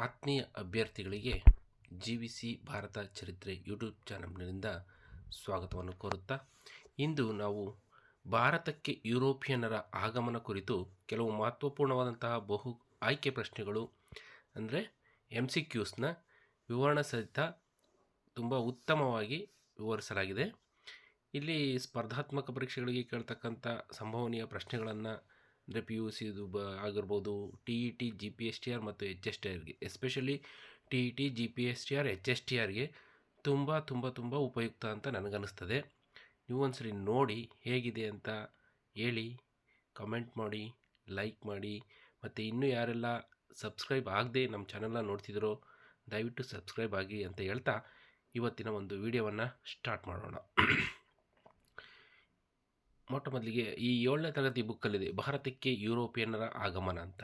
ಆತ್ಮೀಯ ಅಭ್ಯರ್ಥಿಗಳಿಗೆ GVC ಭಾರತ ಚರಿತ್ರೆ ಯೂಟ್ಯೂಬ್ ಚಾನಲ್ನಿಂದ ಸ್ವಾಗತವನ್ನು ಕೋರುತ್ತಾ ಇಂದು ನಾವು ಭಾರತಕ್ಕೆ ಯುರೋಪಿಯನ್ನರ ಆಗಮನ ಕುರಿತು ಕೆಲವು ಮಹತ್ವಪೂರ್ಣವಾದಂತಹ ಬಹು ಆಯ್ಕೆ ಪ್ರಶ್ನೆಗಳು ಅಂದರೆ MCQsನ ವಿವರಣಾ ಸಹಿತ ತುಂಬ ಉತ್ತಮವಾಗಿ ವಿವರಿಸಲಾಗಿದೆ. ಇಲ್ಲಿ ಸ್ಪರ್ಧಾತ್ಮಕ ಪರೀಕ್ಷೆಗಳಿಗೆ ಕೇಳ್ತಕ್ಕಂಥ ಸಂಭವನೀಯ ಪ್ರಶ್ನೆಗಳನ್ನು ಅಂದರೆ PUC ಆಗಿರ್ಬೋದು, TET, GPSTR ಮತ್ತು HSTRಗೆ, ಎಸ್ಪೆಷಲಿ TET, GPSTR, HSTRಗೆ ತುಂಬ ಉಪಯುಕ್ತ ಅಂತ ನನಗನ್ನಿಸ್ತದೆ. ನೀವು ಒಂದ್ಸರಿ ನೋಡಿ ಹೇಗಿದೆ ಅಂತ ಹೇಳಿ, ಕಮೆಂಟ್ ಮಾಡಿ, ಲೈಕ್ ಮಾಡಿ, ಮತ್ತು ಇನ್ನೂ ಯಾರೆಲ್ಲ ಸಬ್ಸ್ಕ್ರೈಬ್ ಆಗದೆ ನಮ್ಮ ಚಾನಲ್ನ ನೋಡ್ತಿದ್ದೀರೋ ದಯವಿಟ್ಟು ಸಬ್ಸ್ಕ್ರೈಬ್ ಆಗಿ ಅಂತ ಹೇಳ್ತಾ ಇವತ್ತಿನ ಒಂದು ವಿಡಿಯೋವನ್ನು ಸ್ಟಾರ್ಟ್ ಮಾಡೋಣ. ಮೊಟ್ಟ ಮೊದಲಿಗೆ ಈ 7ನೇ ತರಗತಿ ಬುಕ್ಕಲ್ಲಿದೆ ಭಾರತಕ್ಕೆ ಯುರೋಪಿಯನ್ನರ ಆಗಮನ ಅಂತ.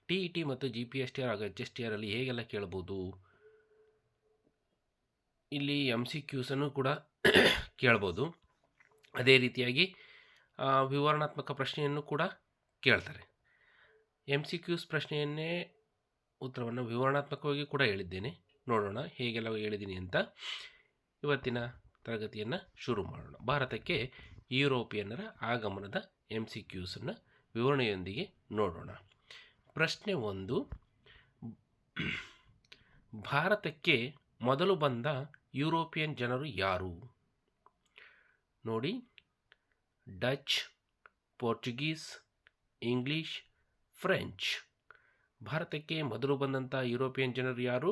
TET ಮತ್ತು GPSTR ಹಾಗೂ HSTR ಅಲ್ಲಿ ಹೇಗೆಲ್ಲ ಕೇಳ್ಬೋದು, ಇಲ್ಲಿ MCQಸನ್ನು ಕೂಡ ಕೇಳ್ಬೋದು. ಅದೇ ರೀತಿಯಾಗಿ ವಿವರಣಾತ್ಮಕ ಪ್ರಶ್ನೆಯನ್ನು ಕೂಡ ಕೇಳ್ತಾರೆ. MCQs ಪ್ರಶ್ನೆಯನ್ನೇ ಉತ್ತರವನ್ನು ವಿವರಣಾತ್ಮಕವಾಗಿ ಕೂಡ ಹೇಳಿದ್ದೇನೆ. ನೋಡೋಣ ಹೇಗೆಲ್ಲ ಹೇಳಿದ್ದೀನಿ ಅಂತ. ಇವತ್ತಿನ ತರಗತಿಯನ್ನು ಶುರು ಮಾಡೋಣ. ಭಾರತಕ್ಕೆ ಯುರೋಪಿಯನ್ನರ ಆಗಮನದ MCQಸನ್ನು ವಿವರಣೆಯೊಂದಿಗೆ ನೋಡೋಣ. ಪ್ರಶ್ನೆ 1, ಭಾರತಕ್ಕೆ ಮೊದಲು ಬಂದ ಯುರೋಪಿಯನ್ ಜನರು ಯಾರು? ನೋಡಿ, ಡಚ್, ಪೋರ್ಚುಗೀಸ್, ಇಂಗ್ಲಿಷ್, ಫ್ರೆಂಚ್. ಭಾರತಕ್ಕೆ ಮೊದಲು ಬಂದಂಥ ಯುರೋಪಿಯನ್ ಜನರು ಯಾರು?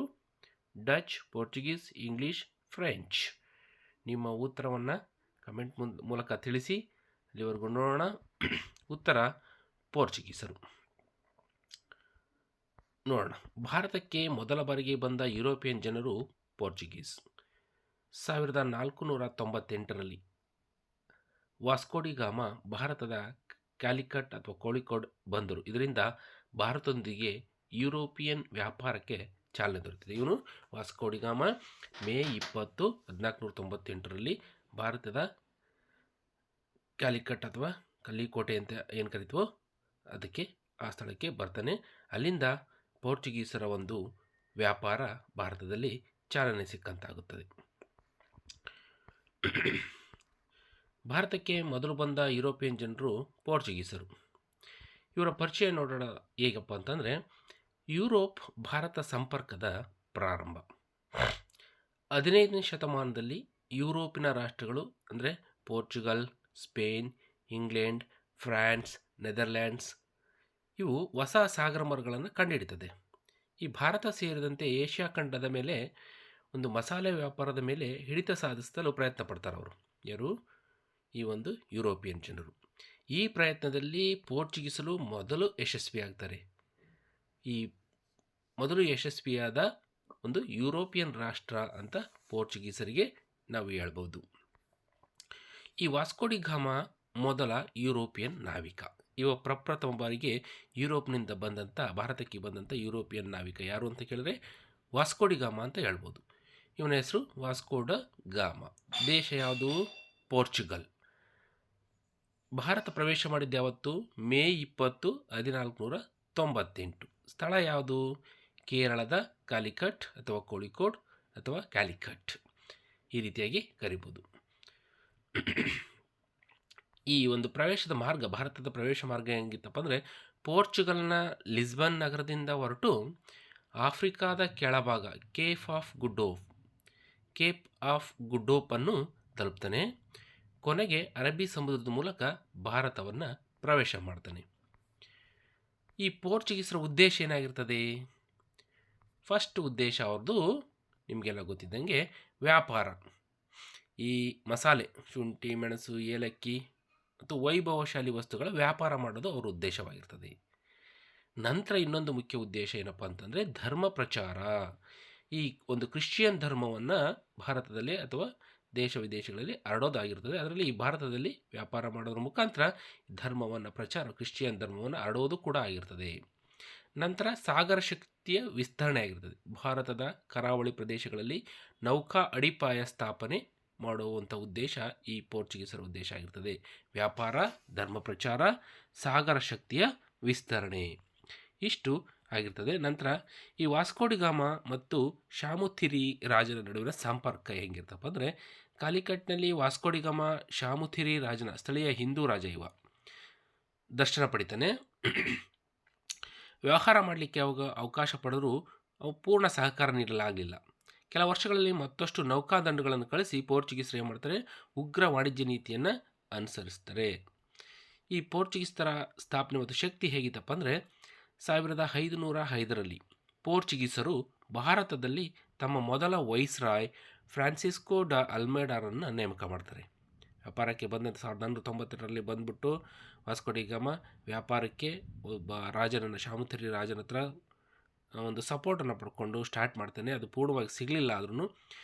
Dutch, Portuguese, English, French. ನಿಮ್ಮ ಉತ್ತರವನ್ನು ಕಮೆಂಟ್ ಮೂಲಕ ತಿಳಿಸಿ. ಅಲ್ಲಿವರೆಗೂ ನೋಡೋಣ. ಉತ್ತರ ಪೋರ್ಚುಗೀಸರು. ನೋಡೋಣ, ಭಾರತಕ್ಕೆ ಮೊದಲ ಬಾರಿಗೆ ಬಂದ ಯುರೋಪಿಯನ್ ಜನರು ಪೋರ್ಚುಗೀಸ್. 1498ರಲ್ಲಿ ವಾಸ್ಕೋಡಿಗಾಮ ಭಾರತದ ಕ್ಯಾಲಿಕಟ್ ಅಥವಾ ಕೋಳಿಕೋಡ್ ಬಂದರು. ಇದರಿಂದ ಭಾರತದೊಂದಿಗೆ ಯುರೋಪಿಯನ್ ವ್ಯಾಪಾರಕ್ಕೆ ಚಾಲನೆ ದೊರೆತಿದೆ. ಇವನು ವಾಸ್ಕೋಡಿಗಾಮ ಮೇ 20, 1498ರಲ್ಲಿ ಭಾರತದ ಕ್ಯಾಲಿಕಟ್ ಅಥವಾ ಕಲ್ಲಿಕೋಟೆ ಅಂತ ಏನು ಕರಿತೀವೋ ಅದಕ್ಕೆ ಆ ಸ್ಥಳಕ್ಕೆ ಬರ್ತಾನೆ. ಅಲ್ಲಿಂದ ಪೋರ್ಚುಗೀಸರ ಒಂದು ವ್ಯಾಪಾರ ಭಾರತದಲ್ಲಿ ಚಾಲನೆ ಸಿಕ್ಕಂತಾಗುತ್ತದೆ. ಭಾರತಕ್ಕೆ ಮೊದಲು ಬಂದ ಯುರೋಪಿಯನ್ ಜನರು ಪೋರ್ಚುಗೀಸರು. ಇವರ ಪರಿಚಯ ನೋಡೋಣ ಹೇಗಪ್ಪ ಅಂತಂದರೆ, ಯುರೋಪ್ ಭಾರತ ಸಂಪರ್ಕದ ಪ್ರಾರಂಭ 15ನೇ ಶತಮಾನದಲ್ಲಿ ಯುರೋಪಿನ ರಾಷ್ಟ್ರಗಳು ಅಂದರೆ Portugal, Spain, England, France, Netherlands ಇವು ಹೊಸ ಸಾಗರ ಮಾರ್ಗಗಳನ್ನು ಕಂಡುಹಿಡಿತದೆ. ಈ ಭಾರತ ಸೇರಿದಂತೆ ಏಷ್ಯಾ ಖಂಡದ ಮೇಲೆ ಒಂದು ಮಸಾಲೆ ವ್ಯಾಪಾರದ ಮೇಲೆ ಹಿಡಿತ ಸಾಧಿಸಲು ಪ್ರಯತ್ನ ಪಡ್ತಾರೆ ಅವರು. ಯಾರು? ಈ ಒಂದು ಯುರೋಪಿಯನ್ ಜನರು. ಈ ಪ್ರಯತ್ನದಲ್ಲಿ ಪೋರ್ಚುಗೀಸರು ಮೊದಲು ಯಶಸ್ವಿಯಾಗ್ತಾರೆ. ಈ ಮೊದಲು ಯಶಸ್ವಿಯಾದ ಒಂದು ಯುರೋಪಿಯನ್ ರಾಷ್ಟ್ರ ಅಂತ ಪೋರ್ಚುಗೀಸರಿಗೆ ನಾವು ಹೇಳ್ಬೋದು. ಈ ವಾಸ್ಕೋಡಿಗಾಮ ಮೊದಲ ಯುರೋಪಿಯನ್ ನಾವಿಕ. ಇವ ಪ್ರಪ್ರಥಮ ಬಾರಿಗೆ ಯುರೋಪ್ನಿಂದ ಬಂದಂಥ ಭಾರತಕ್ಕೆ ಬಂದಂಥ ಯುರೋಪಿಯನ್ ನಾವಿಕ ಯಾರು ಅಂತ ಕೇಳಿದ್ರೆ ವಾಸ್ಕೋಡಿಗಾಮ ಅಂತ ಹೇಳ್ಬೋದು. ಇವನ ಹೆಸರು ವಾಸ್ಕೋಡ ಗಾಮ. ದೇಶ ಯಾವುದು? ಪೋರ್ಚುಗಲ್. ಭಾರತ ಪ್ರವೇಶ ಮಾಡಿದ್ದು ಯಾವತ್ತು? ಮೇ 20, 1498. ಸ್ಥಳ ಯಾವುದು? ಕೇರಳದ ಕಾಲಿಕಟ್ ಅಥವಾ ಕೋಳಿಕೋಡ್ ಅಥವಾ ಕ್ಯಾಲಿಕಟ್ ಈ ರೀತಿಯಾಗಿ ಕರಿಬೋದು. ಈ ಒಂದು ಪ್ರವೇಶದ ಮಾರ್ಗ, ಭಾರತದ ಪ್ರವೇಶ ಮಾರ್ಗ ಹೆಂಗಿತ್ತಪ್ಪ ಅಂದರೆ, ಪೋರ್ಚುಗಲ್ನ ಲಿಸ್ಬನ್ ನಗರದಿಂದ ಹೊರಟು ಆಫ್ರಿಕಾದ ಕೆಳಭಾಗ ಕೇಪ್ ಆಫ್ ಗುಡೋಪನ್ನು ತಲುಪ್ತಾನೆ. ಕೊನೆಗೆ ಅರಬ್ಬಿ ಸಮುದ್ರದ ಮೂಲಕ ಭಾರತವನ್ನು ಪ್ರವೇಶ ಮಾಡ್ತಾನೆ. ಈ ಪೋರ್ಚುಗೀಸರ ಉದ್ದೇಶ ಏನಾಗಿರ್ತದೆ? ಫಸ್ಟ್ ಉದ್ದೇಶ ಅವ್ರದ್ದು ನಿಮಗೆಲ್ಲ ಗೊತ್ತಿದ್ದಂಗೆ ವ್ಯಾಪಾರ. ಈ ಮಸಾಲೆ, ಶುಂಠಿ, ಮೆಣಸು, ಏಲಕ್ಕಿ ಮತ್ತು ವೈಭವಶಾಲಿ ವಸ್ತುಗಳ ವ್ಯಾಪಾರ ಮಾಡೋದು ಅವರ ಉದ್ದೇಶವಾಗಿರ್ತದೆ. ನಂತರ ಇನ್ನೊಂದು ಮುಖ್ಯ ಉದ್ದೇಶ ಏನಪ್ಪ ಅಂತಂದರೆ ಧರ್ಮ ಪ್ರಚಾರ. ಈ ಒಂದು ಕ್ರಿಶ್ಚಿಯನ್ ಧರ್ಮವನ್ನು ಭಾರತದಲ್ಲಿ ಅಥವಾ ದೇಶ ವಿದೇಶಗಳಲ್ಲಿ ಹರಡೋದಾಗಿರ್ತದೆ. ಅದರಲ್ಲಿ ಈ ಭಾರತದಲ್ಲಿ ವ್ಯಾಪಾರ ಮಾಡೋದ್ರ ಮುಖಾಂತರ ಧರ್ಮವನ್ನು ಪ್ರಚಾರ, ಕ್ರಿಶ್ಚಿಯನ್ ಧರ್ಮವನ್ನು ಹರಡೋದು ಕೂಡ ಆಗಿರ್ತದೆ. ನಂತರ ಸಾಗರ ಶಕ್ತಿಯ ವಿಸ್ತರಣೆ ಆಗಿರ್ತದೆ. ಭಾರತದ ಕರಾವಳಿ ಪ್ರದೇಶಗಳಲ್ಲಿ ನೌಕಾ ಅಡಿಪಾಯ ಸ್ಥಾಪನೆ ಮಾಡುವಂಥ ಉದ್ದೇಶ ಈ ಪೋರ್ಚುಗೀಸರ ಉದ್ದೇಶ ಆಗಿರ್ತದೆ. ವ್ಯಾಪಾರ, ಧರ್ಮ ಪ್ರಚಾರ, ಸಾಗರ ಶಕ್ತಿಯ ವಿಸ್ತರಣೆ, ಇಷ್ಟು ಆಗಿರ್ತದೆ. ನಂತರ ಈ ವಾಸ್ಕೋಡಿಗಾಮ ಮತ್ತು ಶಾಮುಥಿರಿ ರಾಜನ ನಡುವಿನ ಸಂಪರ್ಕ ಹೆಂಗಿರ್ತಪ್ಪ ಅಂದರೆ, ಕಾಲಿಕಟ್ನಲ್ಲಿ ವಾಸ್ಕೋಡಿಗಾಮ ಶಾಮುಥಿರಿ ರಾಜನ ಸ್ಥಳೀಯ ಹಿಂದೂ ರಾಜ ಇವ ದರ್ಶನ ಪಡಿತಾನೆ. ವ್ಯವಹಾರ ಮಾಡಲಿಕ್ಕೆ ಅವಾಗ ಅವಕಾಶ ಪಡೆದರೂ ಅವು ಪೂರ್ಣ ಸಹಕಾರ ನೀಡಲಾಗಲಿಲ್ಲ. ಕೆಲ ವರ್ಷಗಳಲ್ಲಿ ಮತ್ತಷ್ಟು ನೌಕಾದಂಡುಗಳನ್ನು ಕಳಿಸಿ ಪೋರ್ಚುಗೀಸರು ಏನು ಮಾಡ್ತಾರೆ, ಉಗ್ರ ವಾಣಿಜ್ಯ ನೀತಿಯನ್ನು ಅನುಸರಿಸ್ತಾರೆ. ಈ ಪೋರ್ಚುಗೀಸರ ಸ್ಥಾಪನೆ ಮತ್ತು ಶಕ್ತಿ ಹೇಗಿತ್ತಪ್ಪ ಅಂದರೆ, 1505ರಲ್ಲಿ ಪೋರ್ಚುಗೀಸರು ಭಾರತದಲ್ಲಿ ತಮ್ಮ ಮೊದಲ ವೈಸ್ರಾಯ್ ಫ್ರಾನ್ಸಿಸ್ಕೋ ಡ ಅಲ್ಮೇಡಾರನ್ನು ನೇಮಕ ಮಾಡ್ತಾರೆ. ವ್ಯಾಪಾರಕ್ಕೆ ಬಂದಂಥ 1498ರಲ್ಲಿ ಬಂದ್ಬಿಟ್ಟು ವಾಸ್ಕೋಡಿಗಾಮ ವ್ಯಾಪಾರಕ್ಕೆ ಒಬ್ಬ ರಾಜನನ್ನು, ಶಾಮುಥಿರಿ ರಾಜನ ಹತ್ರ ಒಂದು ಸಪೋರ್ಟನ್ನು ಪಡ್ಕೊಂಡು ಸ್ಟಾರ್ಟ್ ಮಾಡ್ತಾನೆ. ಅದು ಪೂರ್ಣವಾಗಿ ಸಿಗಲಿಲ್ಲ ಆದ್ರೂ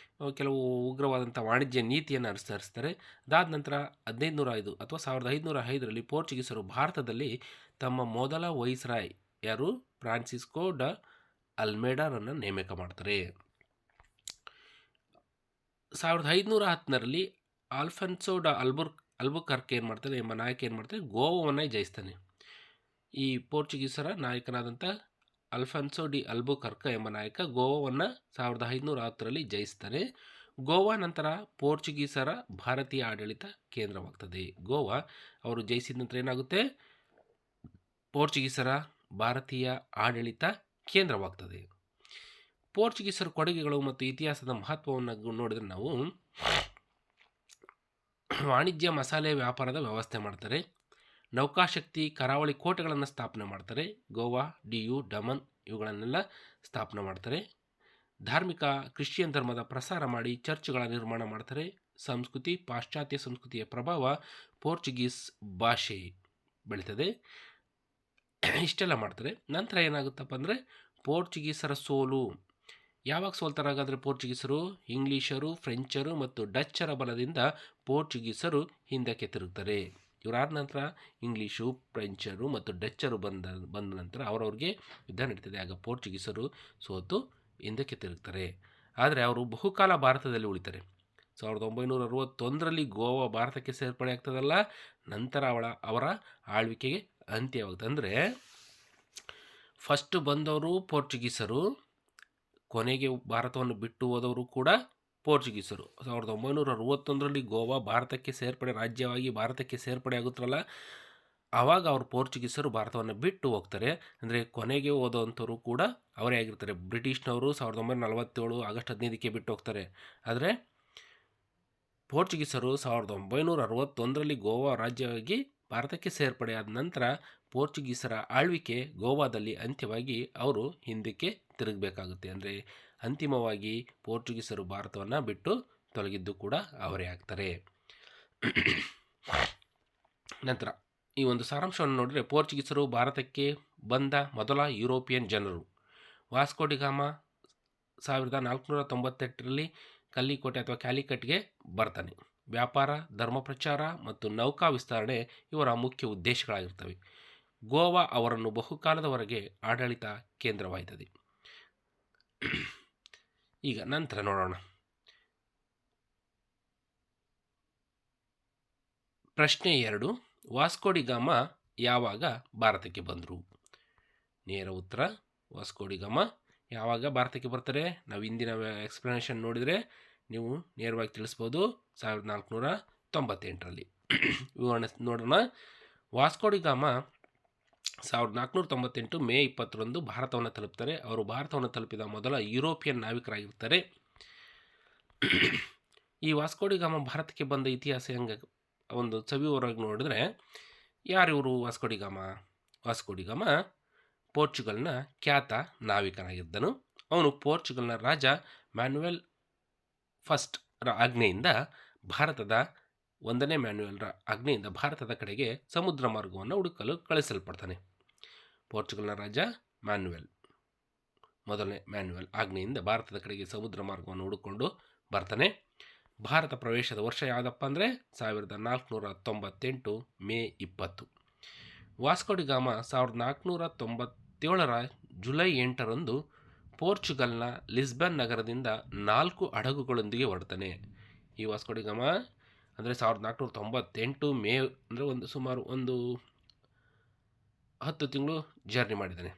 ಕೆಲವು ಉಗ್ರವಾದಂಥ ವಾಣಿಜ್ಯ ನೀತಿಯನ್ನು ಅನುಸರಿಸ್ತಾರೆ. ಅದಾದ ನಂತರ 1505 ಅಥವಾ 1505ರಲ್ಲಿ ಪೋರ್ಚುಗೀಸರು ಭಾರತದಲ್ಲಿ ತಮ್ಮ ಮೊದಲ ವೈಸ್ರಾಯ್ ಯಾರು, ಫ್ರಾನ್ಸಿಸ್ಕೋ ಡ ಅಲ್ಮೇಡಾರನ್ನು ನೇಮಕ ಮಾಡ್ತಾರೆ. 1510ರಲ್ಲಿ ಆಲ್ಫನ್ಸೋ ಡ ಅಲ್ಬುಕರ್ಕ್ ಏನು ಮಾಡ್ತಾನೆ ಎಂಬ ನಾಯಕ ಏನು ಮಾಡ್ತಾನೆ, ಗೋವಾವನ್ನು ಜಯಿಸ್ತಾನೆ. ಈ ಪೋರ್ಚುಗೀಸರ ನಾಯಕನಾದಂಥ ಅಲ್ಫನ್ಸೋ ಡಿ ಅಲ್ಬುಕರ್ಕ್ ಎಂಬ ನಾಯಕ ಗೋವಾವನ್ನು 1510ರಲ್ಲಿ ಜಯಿಸ್ತಾನೆ. ಗೋವಾ ನಂತರ ಪೋರ್ಚುಗೀಸರ ಭಾರತೀಯ ಆಡಳಿತ ಕೇಂದ್ರವಾಗ್ತದೆ. ಗೋವಾ ಅವರು ಜಯಿಸಿದ ನಂತರ ಏನಾಗುತ್ತೆ, ಪೋರ್ಚುಗೀಸರ ಭಾರತೀಯ ಆಡಳಿತ ಕೇಂದ್ರವಾಗ್ತದೆ. ಪೋರ್ಚುಗೀಸರ ಕೊಡುಗೆಗಳು ಮತ್ತು ಇತಿಹಾಸದ ಮಹತ್ವವನ್ನು ನೋಡಿದರೆ ನಾವು ವಾಣಿಜ್ಯ ಮಸಾಲೆ ವ್ಯಾಪಾರದ ವ್ಯವಸ್ಥೆ ಮಾಡ್ತಾರೆ. ನೌಕಾಶಕ್ತಿ, ಕರಾವಳಿ ಕೋಟೆಗಳನ್ನು ಸ್ಥಾಪನೆ ಮಾಡ್ತಾರೆ. ಗೋವಾ, ಡಿಯು, ಡಮನ್ ಇವುಗಳನ್ನೆಲ್ಲ ಸ್ಥಾಪನೆ ಮಾಡ್ತಾರೆ. ಧಾರ್ಮಿಕ ಕ್ರಿಶ್ಚಿಯನ್ ಧರ್ಮದ ಪ್ರಸಾರ ಮಾಡಿ ಚರ್ಚ್ಗಳ ನಿರ್ಮಾಣ ಮಾಡ್ತಾರೆ. ಸಂಸ್ಕೃತಿ, ಪಾಶ್ಚಾತ್ಯ ಸಂಸ್ಕೃತಿಯ ಪ್ರಭಾವ ಪೋರ್ಚುಗೀಸ್ ಭಾಷೆ ಬೆಳೀತದೆ. ಇಷ್ಟೆಲ್ಲ ಮಾಡ್ತಾರೆ. ನಂತರ ಏನಾಗುತ್ತಪ್ಪ ಅಂದರೆ, ಪೋರ್ಚುಗೀಸರ ಸೋಲು. ಯಾವಾಗ ಸೋಲ್ತಾರಾಗಾದರೆ ಪೋರ್ಚುಗೀಸರು, ಇಂಗ್ಲೀಷರು, ಫ್ರೆಂಚರು ಮತ್ತು ಡಚ್ಚರ ಬಲದಿಂದ ಪೋರ್ಚುಗೀಸರು ಹಿಂದಕ್ಕೆ ತಿರುಗ್ತಾರೆ. ಇವರಾದ ನಂತರ ಇಂಗ್ಲೀಷು, ಫ್ರೆಂಚರು ಮತ್ತು ಡಚ್ಚರು ಬಂದ ನಂತರ ಅವರವ್ರಿಗೆ ಯುದ್ಧ ನಡೀತದೆ. ಆಗ ಪೋರ್ಚುಗೀಸರು ಸೋತು ಹಿಂದಕ್ಕೆ ತಿರುಗ್ತಾರೆ. ಆದರೆ ಅವರು ಬಹುಕಾಲ ಭಾರತದಲ್ಲಿ ಉಳಿತಾರೆ. 1961ರಲ್ಲಿ ಗೋವಾ ಭಾರತಕ್ಕೆ ಸೇರ್ಪಡೆ ಆಗ್ತದಲ್ಲ, ನಂತರ ಅವರ ಆಳ್ವಿಕೆಗೆ ಅಂತ್ಯವಾಗುತ್ತೆ. ಅಂದರೆ ಫಸ್ಟ್ ಬಂದವರು ಪೋರ್ಚುಗೀಸರು, ಕೊನೆಗೆ ಭಾರತವನ್ನು ಬಿಟ್ಟು ಹೋದವರು ಕೂಡ ಪೋರ್ಚುಗೀಸರು. 1961ರಲ್ಲಿ ಗೋವಾ ಭಾರತಕ್ಕೆ ಸೇರ್ಪಡೆ, ರಾಜ್ಯವಾಗಿ ಭಾರತಕ್ಕೆ ಸೇರ್ಪಡೆ ಆಗುತ್ತಲ್ಲ, ಆವಾಗ ಅವರು ಪೋರ್ಚುಗೀಸರು ಭಾರತವನ್ನು ಬಿಟ್ಟು ಹೋಗ್ತಾರೆ. ಅಂದರೆ ಕೊನೆಗೆ ಹೋದಂಥವ್ರು ಕೂಡ ಅವರೇ ಆಗಿರ್ತಾರೆ. ಬ್ರಿಟಿಷ್ನವರು 1947 ಆಗಸ್ಟ್ 15ಕ್ಕೆ ಬಿಟ್ಟು ಹೋಗ್ತಾರೆ. ಆದರೆ ಪೋರ್ಚುಗೀಸರು 1961ರಲ್ಲಿ ಗೋವಾ ರಾಜ್ಯವಾಗಿ ಭಾರತಕ್ಕೆ ಸೇರ್ಪಡೆ ಆದ ನಂತರ ಪೋರ್ಚುಗೀಸರ ಆಳ್ವಿಕೆ ಗೋವಾದಲ್ಲಿ ಅಂತ್ಯವಾಗಿ ಅವರು ಹಿಂದಕ್ಕೆ ತಿರುಗಬೇಕಾಗುತ್ತೆ. ಅಂದರೆ ಅಂತಿಮವಾಗಿ ಪೋರ್ಚುಗೀಸರು ಭಾರತವನ್ನು ಬಿಟ್ಟು ತೊಲಗಿದ್ದು ಕೂಡ ಅವರೇ ಆಗ್ತಾರೆ. ನಂತರ ಈ ಒಂದು ಸಾರಾಂಶವನ್ನು ನೋಡಿದರೆ, ಪೋರ್ಚುಗೀಸರು ಭಾರತಕ್ಕೆ ಬಂದ ಮೊದಲ ಯುರೋಪಿಯನ್ ಜನರು. ವಾಸ್ಕೋಡಿಗಾಮ 1498ರಲ್ಲಿ ಕಲ್ಲಿಕೋಟೆ ಅಥವಾ ಕ್ಯಾಲಿಕಟ್ಗೆ ಬರ್ತಾನೆ. ವ್ಯಾಪಾರ, ಧರ್ಮ ಪ್ರಚಾರ ಮತ್ತು ನೌಕಾ ವಿಸ್ತರಣೆ ಇವರ ಮುಖ್ಯ ಉದ್ದೇಶಗಳಾಗಿರ್ತವೆ. ಗೋವಾ ಅವರನ್ನು ಬಹುಕಾಲದವರೆಗೆ ಆಡಳಿತ ಕೇಂದ್ರವಾಯ್ತದೆ. ಈಗ ನಂತರ ನೋಡೋಣ. ಪ್ರಶ್ನೆ 2, ವಾಸ್ಕೋಡಿಗಾಮ ಯಾವಾಗ ಭಾರತಕ್ಕೆ ಬಂದರು? ನೇರ ಉತ್ತರ, ವಾಸ್ಕೋಡಿಗಾಮ ಯಾವಾಗ ಭಾರತಕ್ಕೆ ಬರ್ತಾರೆ? ನಾವು ಇಂದಿನ ಎಕ್ಸ್ಪ್ಲನೇಷನ್ ನೋಡಿದರೆ ನೀವು ನೇರವಾಗಿ ತಿಳಿಸ್ಬೋದು, 1498ರಲ್ಲಿ. ವಿವರಣೆ ನೋಡೋಣ. ವಾಸ್ಕೋಡಿಗಾಮ 1498 ಮೇ 20ರಂದು ಭಾರತವನ್ನು ತಲುಪ್ತಾರೆ. ಅವರು ಭಾರತವನ್ನು ತಲುಪಿದ ಮೊದಲ ಯುರೋಪಿಯನ್ ನಾವಿಕರಾಗಿರ್ತಾರೆ. ಈ ವಾಸ್ಕೋಡಿಗಾಮ ಭಾರತಕ್ಕೆ ಬಂದ ಇತಿಹಾಸ ಹೆಂಗೆ ಒಂದು ಸವಿವರವಾಗಿ ನೋಡಿದ್ರೆ, ಯಾರಿವರು ವಾಸ್ಕೋಡಿಗಾಮ? ವಾಸ್ಕೋಡಿಗಾಮ ಪೋರ್ಚುಗಲ್ನ ಖ್ಯಾತ ನಾವಿಕನಾಗಿದ್ದನು. ಅವನು ಪೋರ್ಚುಗಲ್ನ ರಾಜ ಮ್ಯಾನ್ಯುಯಲ್ ಫಸ್ಟ್ರ ಆಜ್ಞೆಯಿಂದ ಭಾರತದ 1ನೇ ಮ್ಯಾನ್ಯುಯಲ್ರ ಆಜ್ಞೆಯಿಂದ ಭಾರತದ ಕಡೆಗೆ ಸಮುದ್ರ ಮಾರ್ಗವನ್ನು ಹುಡುಕಲು ಕಳಿಸಲ್ಪಡ್ತಾನೆ. ಪೋರ್ಚುಗಲ್ನ ರಾಜ ಮ್ಯಾನ್ಯುಯಲ್, 1ನೇ ಮ್ಯಾನ್ಯುಯಲ್ ಆಜ್ಞೆಯಿಂದ ಭಾರತದ ಕಡೆಗೆ ಸಮುದ್ರ ಮಾರ್ಗವನ್ನು ಹುಡುಕೊಂಡು ಬರ್ತಾನೆ. ಭಾರತ ಪ್ರವೇಶದ ವರ್ಷ ಯಾವುದಪ್ಪ ಅಂದರೆ 1498 ಮೇ 20. ವಾಸ್ಕೋಡಿಗಾಮ 1497ರ ಜುಲೈ 8ರಂದು ಪೋರ್ಚುಗಲ್ನ ಲಿಸ್ಬನ್ ನಗರದಿಂದ 4 ಹಡಗುಗಳೊಂದಿಗೆ ಹೊರಡ್ತಾನೆ. ಈ ವಾಸ್ಕೋಡಿಗಾಮ ಅಂದರೆ 1498 ಮೇ ಅಂದರೆ ಸುಮಾರು 10 ತಿಂಗಳು ಜರ್ನಿ ಮಾಡಿದ್ದಾನೆ.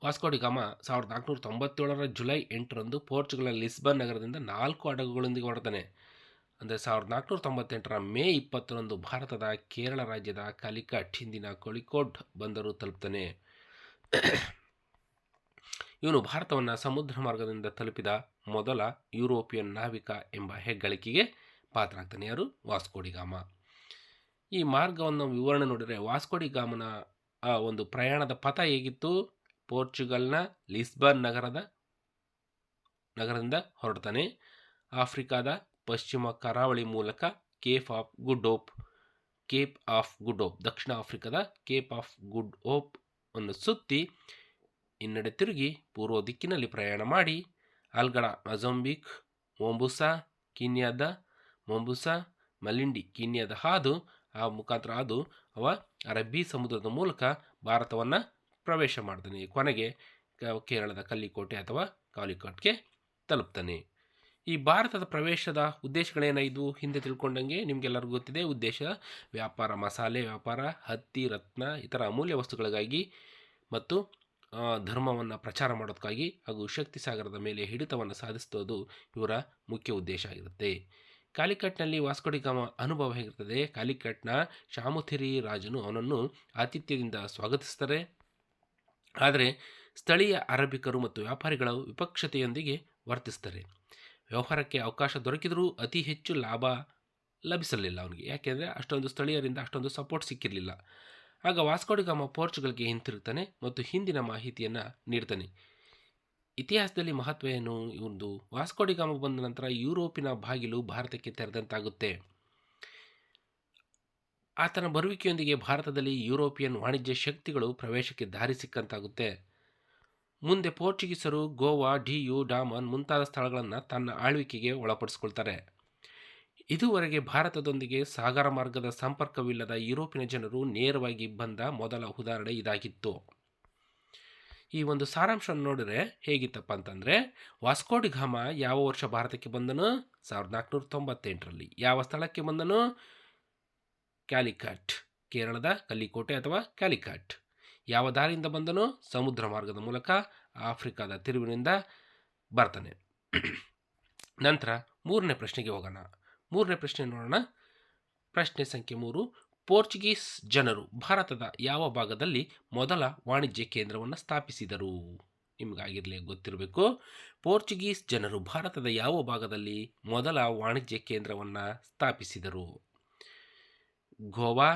ವಾಸ್ಕೋ ಡಿ ಗಾಮ 1497 ಜುಲೈ 8 ಪೋರ್ಚುಗಲ್ನ ಲಿಸ್ಬನ್ ನಗರದಿಂದ 4 ಹಡಗುಗಳೊಂದಿಗೆ ಹೊರಡ್ತಾನೆ. ಅಂದರೆ 1498 ಮೇ 20 ಭಾರತದ ಕೇರಳ ರಾಜ್ಯದ ಕಾಲಿಕಟ್, ಹಿಂದಿನ ಕೋಳಿಕೋಡ್ ಬಂದರು ತಲುಪ್ತಾನೆ. ಇವನು ಭಾರತವನ್ನು ಸಮುದ್ರ ಮಾರ್ಗದಿಂದ ತಲುಪಿದ ಮೊದಲ ಯುರೋಪಿಯನ್ ನಾವಿಕ ಎಂಬ ಹೆಗ್ಗಳಿಕೆಗೆ ಪಾತ್ರರಾಗ್ತಾನೆ. ಯಾರು? ವಾಸ್ಕೋ ಡಿ ಗಾಮ. ಈ ಮಾರ್ಗವನ್ನು ವಿವರಣೆ ನೋಡಿದರೆ ವಾಸ್ಕೋ ಡಿ ಗಾಮನ ಒಂದು ಪ್ರಯಾಣದ ಪಥ ಹೇಗಿತ್ತು? ಪೋರ್ಚುಗಲ್ನ ಲಿಸ್ಬನ್ ನಗರದಿಂದ ಹೊರಡ್ತಾನೆ. ಆಫ್ರಿಕಾದ ಪಶ್ಚಿಮ ಕರಾವಳಿ ಮೂಲಕ ಕೇಪ್ ಆಫ್ ಗುಡ್ ಹೋಪ್, ದಕ್ಷಿಣ ಆಫ್ರಿಕಾದ ಕೇಪ್ ಆಫ್ ಗುಡ್ ಹೋಪ್ ಅನ್ನು ಸುತ್ತಿ ಹಿನ್ನಡೆ ತಿರುಗಿ ಪೂರ್ವ ದಿಕ್ಕಿನಲ್ಲಿ ಪ್ರಯಾಣ ಮಾಡಿ ಅಲ್ಗಡ, ಮೊಜಾಂಬಿಕ್, ಮೊಂಬುಸಾ, ಮಲಿಂಡಿ, ಕೀನ್ಯಾದ ಮುಖಾಂತರ ಅರಬ್ಬಿ ಸಮುದ್ರದ ಮೂಲಕ ಭಾರತವನ್ನು ಪ್ರವೇಶ ಮಾಡ್ತಾನೆ. ಕೊನೆಗೆ ಕೇರಳದ ಕಲ್ಲಿಕೋಟೆ ಅಥವಾ ಕಾಲಿಕಟ್ಗೆ ತಲುಪ್ತಾನೆ. ಈ ಭಾರತದ ಪ್ರವೇಶದ ಉದ್ದೇಶಗಳೇನಾಯಿತು? ಹಿಂದೆ ತಿಳ್ಕೊಂಡಂಗೆ ನಿಮಗೆಲ್ಲರಿಗೂ ಗೊತ್ತಿದೆ. ಉದ್ದೇಶ ವ್ಯಾಪಾರ, ಮಸಾಲೆ ವ್ಯಾಪಾರ, ಹತ್ತಿ, ರತ್ನ, ಇತರ ಅಮೂಲ್ಯ ವಸ್ತುಗಳಿಗಾಗಿ ಮತ್ತು ಧರ್ಮವನ್ನು ಪ್ರಚಾರ ಮಾಡೋದಕ್ಕಾಗಿ ಹಾಗೂ ಶಕ್ತಿ ಸಾಗರದ ಮೇಲೆ ಹಿಡಿತವನ್ನು ಸಾಧಿಸೋದು ಇವರ ಮುಖ್ಯ ಉದ್ದೇಶ ಆಗಿರುತ್ತೆ. ಕಾಲಿಕಟ್ನಲ್ಲಿ ವಾಸ್ಕೋ ಡಿ ಗಾಮ ಅನುಭವ ಹೇಗಿರ್ತದೆ? ಕಾಲಿಕಟ್ನ ಶಾಮುಥಿರಿ ರಾಜನು ಅವನನ್ನು ಆತಿಥ್ಯದಿಂದ ಸ್ವಾಗತಿಸ್ತಾರೆ. ಆದರೆ ಸ್ಥಳೀಯ ಅರಬಿಕರು ಮತ್ತು ವ್ಯಾಪಾರಿಗಳ ವಿಪಕ್ಷತೆಯೊಂದಿಗೆ ವರ್ತಿಸ್ತಾರೆ. ವ್ಯವಹಾರಕ್ಕೆ ಅವಕಾಶ ದೊರಕಿದರೂ ಅತಿ ಹೆಚ್ಚು ಲಾಭ ಲಭಿಸಲಿಲ್ಲ ಅವನಿಗೆ. ಯಾಕೆಂದರೆ ಅಷ್ಟೊಂದು ಸ್ಥಳೀಯರಿಂದ ಅಷ್ಟೊಂದು ಸಪೋರ್ಟ್ ಸಿಕ್ಕಿರಲಿಲ್ಲ. ಆಗ ವಾಸ್ಕೋ ಡಿ ಗಾಮ ಪೋರ್ಚುಗಲ್ಗೆ ಹಿಂತಿರುಗ್ತಾನೆ ಮತ್ತು ಹಿಂದಿನ ಮಾಹಿತಿಯನ್ನು ನೀಡ್ತಾನೆ. ಇತಿಹಾಸದಲ್ಲಿ ಮಹತ್ವ ಏನು ಇವಂದು? ವಾಸ್ಕೋ ಡಿ ಗಾಮ ಬಂದ ನಂತರ ಯುರೋಪಿನ ಬಾಗಿಲು ಭಾರತಕ್ಕೆ ತೆರೆದಂತಾಗುತ್ತೆ. ಆತನ ಬರುವಿಕೆಯೊಂದಿಗೆ ಭಾರತದಲ್ಲಿ ಯುರೋಪಿಯನ್ ವಾಣಿಜ್ಯ ಶಕ್ತಿಗಳು ಪ್ರವೇಶಕ್ಕೆ ದಾರಿ ಸಿಕ್ಕಂತಾಗುತ್ತೆ. ಮುಂದೆ ಪೋರ್ಚುಗೀಸರು ಗೋವಾ, ಡಿಯು, ಡಾಮನ್ ಮುಂತಾದ ಸ್ಥಳಗಳನ್ನು ತನ್ನ ಆಳ್ವಿಕೆಗೆ ಒಳಪಡಿಸಿಕೊಳ್ತಾರೆ. ಇದುವರೆಗೆ ಭಾರತದೊಂದಿಗೆ ಸಾಗರ ಮಾರ್ಗದ ಸಂಪರ್ಕವಿಲ್ಲದ ಯುರೋಪಿನ ಜನರು ನೇರವಾಗಿ ಬಂದ ಮೊದಲ ಉದಾಹರಣೆ ಇದಾಗಿತ್ತು. ಈ ಒಂದು ಸಾರಾಂಶವನ್ನು ನೋಡಿದ್ರೆ ಹೇಗಿತ್ತಪ್ಪ ಅಂತಂದರೆ, ವಾಸ್ಕೋ ಡಿ ಗಾಮ ಯಾವ ವರ್ಷ ಭಾರತಕ್ಕೆ ಬಂದನು? 1498ರಲ್ಲಿ. ಯಾವ ಸ್ಥಳಕ್ಕೆ ಬಂದನು? ಕ್ಯಾಲಿಕಟ್, ಕೇರಳದ ಕಲ್ಲಿಕೋಟೆ ಅಥವಾ ಕ್ಯಾಲಿಕಟ್. ಯಾವ ದಾರಿಯಿಂದ ಬಂದನು? ಸಮುದ್ರ ಮಾರ್ಗದ ಮೂಲಕ ಆಫ್ರಿಕಾದ ತಿರುವಿನಿಂದ ಬರ್ತಾನೆ. ನಂತರ ಮೂರನೇ ಪ್ರಶ್ನೆಗೆ ಹೋಗೋಣ. ಮೂರನೇ ಪ್ರಶ್ನೆ ನೋಡೋಣ. ಪ್ರಶ್ನೆ ಸಂಖ್ಯೆ 3. ಪೋರ್ಚುಗೀಸ್ ಜನರು ಭಾರತದ ಯಾವ ಭಾಗದಲ್ಲಿ ಮೊದಲ ವಾಣಿಜ್ಯ ಕೇಂದ್ರವನ್ನು ಸ್ಥಾಪಿಸಿದರು? ನಿಮಗಾಗಿರಲಿ ಗೊತ್ತಿರಬೇಕು. ಪೋರ್ಚುಗೀಸ್ ಜನರು ಭಾರತದ ಯಾವ ಭಾಗದಲ್ಲಿ ಮೊದಲ ವಾಣಿಜ್ಯ ಕೇಂದ್ರವನ್ನು ಸ್ಥಾಪಿಸಿದರು? ಗೋವಾ,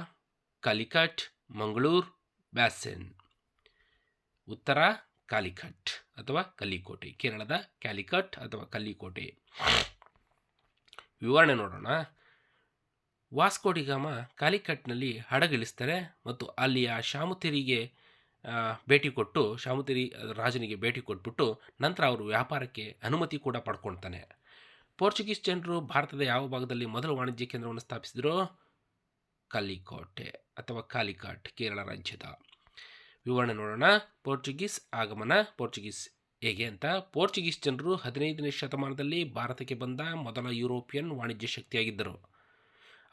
ಕಾಲಿಕಟ್, ಮಂಗಳೂರು, ಬ್ಯಾಸೆನ್. ಉತ್ತರ ಕಾಲಿಕಟ್ ಅಥವಾ ಕಲ್ಲಿಕೋಟೆ, ಕೇರಳದ ಕ್ಯಾಲಿಕಟ್ ಅಥವಾ ಕಲ್ಲಿಕೋಟೆ. ವಿವರಣೆ ನೋಡೋಣ. ವಾಸ್ಕೋ ಡಿ ಗಾಮ ಕಾಲಿಕಟ್ನಲ್ಲಿ ಹಡಗಿಳಿಸ್ತಾರೆ ಮತ್ತು ಅಲ್ಲಿಯ ಶಾಮುತಿರಿಗೆ ಶಾಮುತಿರಿ ರಾಜನಿಗೆ ಭೇಟಿ ಕೊಟ್ಬಿಟ್ಟು ನಂತರ ಅವರು ವ್ಯಾಪಾರಕ್ಕೆ ಅನುಮತಿ ಕೂಡ ಪಡ್ಕೊಳ್ತಾನೆ. ಪೋರ್ಚುಗೀಸ್ ಜನರು ಭಾರತದ ಯಾವ ಭಾಗದಲ್ಲಿ ಮೊದಲ ವಾಣಿಜ್ಯ ಕೇಂದ್ರವನ್ನು ಸ್ಥಾಪಿಸಿದರು? ಕಲ್ಲಿಕೋಟೆ ಅಥವಾ ಕಾಲಿಕಟ್, ಕೇರಳ ರಾಜ್ಯದ. ವಿವರಣೆ ನೋಡೋಣ. ಪೋರ್ಚುಗೀಸ್ ಆಗಮನ. ಪೋರ್ಚುಗೀಸ್ ಹೇಗೆ ಅಂತ. ಪೋರ್ಚುಗೀಸ್ ಜನರು 15ನೇ ಶತಮಾನದಲ್ಲಿ ಭಾರತಕ್ಕೆ ಬಂದ ಮೊದಲ ಯುರೋಪಿಯನ್ ವಾಣಿಜ್ಯ ಶಕ್ತಿಯಾಗಿದ್ದರು.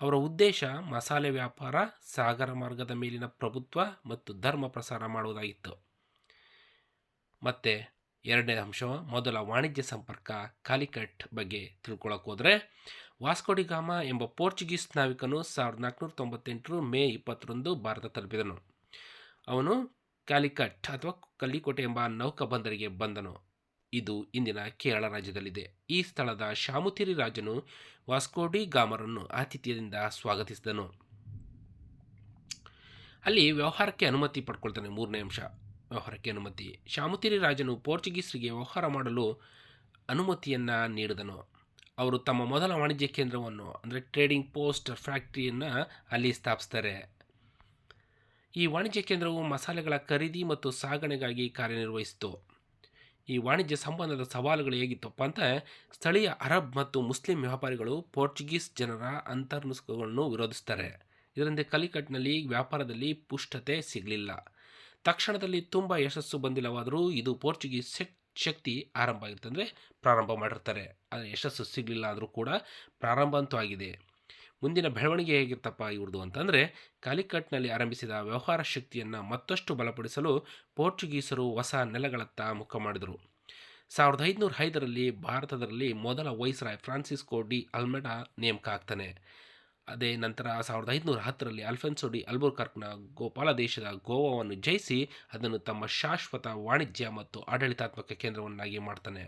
ಅವರ ಉದ್ದೇಶ ಮಸಾಲೆ ವ್ಯಾಪಾರ, ಸಾಗರ ಮಾರ್ಗದ ಮೇಲಿನ ಪ್ರಭುತ್ವ ಮತ್ತು ಧರ್ಮ ಪ್ರಸಾರ ಮಾಡುವುದಾಗಿತ್ತು. ಮತ್ತು ಎರಡನೇ ಅಂಶ, ಮೊದಲ ವಾಣಿಜ್ಯ ಸಂಪರ್ಕ ಕಾಲಿಕಟ್ ಬಗ್ಗೆ ತಿಳ್ಕೊಳ್ಳೋಕೆ ಹೋದರೆ, ವಾಸ್ಕೋ ಡಿ ಗಾಮ ಎಂಬ ಪೋರ್ಚುಗೀಸ್ ನಾವಿಕನು 1498 ಮೇ 20 ಭಾರತ ತಲುಪಿದನು. ಅವನು ಕಾಲಿಕಟ್ ಅಥವಾ ಕಲ್ಲಿಕೋಟೆ ಎಂಬ ನೌಕಾ ಬಂದರಿಗೆ ಬಂದನು. ಇದು ಇಂದಿನ ಕೇರಳ ರಾಜ್ಯದಲ್ಲಿದೆ. ಈ ಸ್ಥಳದ ಶಾಮುತಿರಿ ರಾಜನು ವಾಸ್ಕೋ ಡಿ ಗಾಮರನ್ನು ಆತಿಥ್ಯದಿಂದ ಸ್ವಾಗತಿಸಿದನು. ಅಲ್ಲಿ ವ್ಯವಹಾರಕ್ಕೆ ಅನುಮತಿ ಪಡ್ಕೊಳ್ತಾನೆ. ಮೂರನೇ ಅಂಶ, ವ್ಯವಹಾರಕ್ಕೆ ಅನುಮತಿ. ಶಾಮುತಿರಿ ರಾಜನು ಪೋರ್ಚುಗೀಸರಿಗೆ ವ್ಯವಹಾರ ಮಾಡಲು ಅನುಮತಿಯನ್ನು ನೀಡಿದನು. ಅವರು ತಮ್ಮ ಮೊದಲ ವಾಣಿಜ್ಯ ಕೇಂದ್ರವನ್ನು ಅಂದರೆ ಟ್ರೇಡಿಂಗ್ ಪೋಸ್ಟ್ ಫ್ಯಾಕ್ಟ್ರಿಯನ್ನು ಅಲ್ಲಿ ಸ್ಥಾಪಿಸ್ತಾರೆ. ಈ ವಾಣಿಜ್ಯ ಕೇಂದ್ರವು ಮಸಾಲೆಗಳ ಖರೀದಿ ಮತ್ತು ಸಾಗಣೆಗಾಗಿ ಕಾರ್ಯನಿರ್ವಹಿಸಿತು. ಈ ವಾಣಿಜ್ಯ ಸಂಬಂಧದ ಸವಾಲುಗಳು ಹೇಗಿತ್ತಪ್ಪ ಅಂತ, ಸ್ಥಳೀಯ ಅರಬ್ ಮತ್ತು ಮುಸ್ಲಿಂ ವ್ಯಾಪಾರಿಗಳು ಪೋರ್ಚುಗೀಸ್ ಜನರ ಅಂತರ್ನುಸುಕಗಳನ್ನು ವಿರೋಧಿಸ್ತಾರೆ. ಇದರಿಂದ ಕಲಿಕಟ್ನಲ್ಲಿ ವ್ಯಾಪಾರದಲ್ಲಿ ಪುಷ್ಟತೆ ಸಿಗಲಿಲ್ಲ. ತಕ್ಷಣದಲ್ಲಿ ತುಂಬ ಯಶಸ್ಸು ಬಂದಿಲ್ಲವಾದರೂ ಇದು ಪೋರ್ಚುಗೀಸ್ ಶಕ್ತಿ ಆರಂಭ ಆಗಿರ್ತಂದರೆ ಪ್ರಾರಂಭ ಮಾಡಿರ್ತಾರೆ. ಆದರೆ ಯಶಸ್ಸು ಸಿಗಲಿಲ್ಲ ಆದರೂ ಕೂಡ ಪ್ರಾರಂಭ ಅಂತೂ ಆಗಿದೆ. ಮುಂದಿನ ಬೆಳವಣಿಗೆ ಹೇಗಿರ್ತಪ್ಪ ಇವ್ರದ್ದು ಅಂತಂದರೆ, ಕಾಲಿಕಟ್ನಲ್ಲಿ ಆರಂಭಿಸಿದ ವ್ಯವಹಾರ ಶಕ್ತಿಯನ್ನು ಮತ್ತಷ್ಟು ಬಲಪಡಿಸಲು ಪೋರ್ಚುಗೀಸರು ಹೊಸ ನೆಲೆಗಳತ್ತ ಮುಖ ಮಾಡಿದರು. 1505ರಲ್ಲಿ ಭಾರತದಲ್ಲಿ ಮೊದಲ ವೈಸ್ರಾಯ್ ಫ್ರಾನ್ಸಿಸ್ಕೋ ಡಿ ಅಲ್ಮೆಡಾ ನೇಮಕ ಆಗ್ತಾನೆ. ಅದೇ ನಂತರ 1510ರಲ್ಲಿ ಅಲ್ಫೆನ್ಸೋ ಡಿ ಅಲ್ಬುಕರ್ಕ್ನ ಗೋಪಾಲ ದೇಶದ ಗೋವಾವನ್ನು ಜಯಿಸಿ ಅದನ್ನು ತಮ್ಮ ಶಾಶ್ವತ ವಾಣಿಜ್ಯ ಮತ್ತು ಆಡಳಿತಾತ್ಮಕ ಕೇಂದ್ರವನ್ನಾಗಿ ಮಾಡ್ತಾನೆ.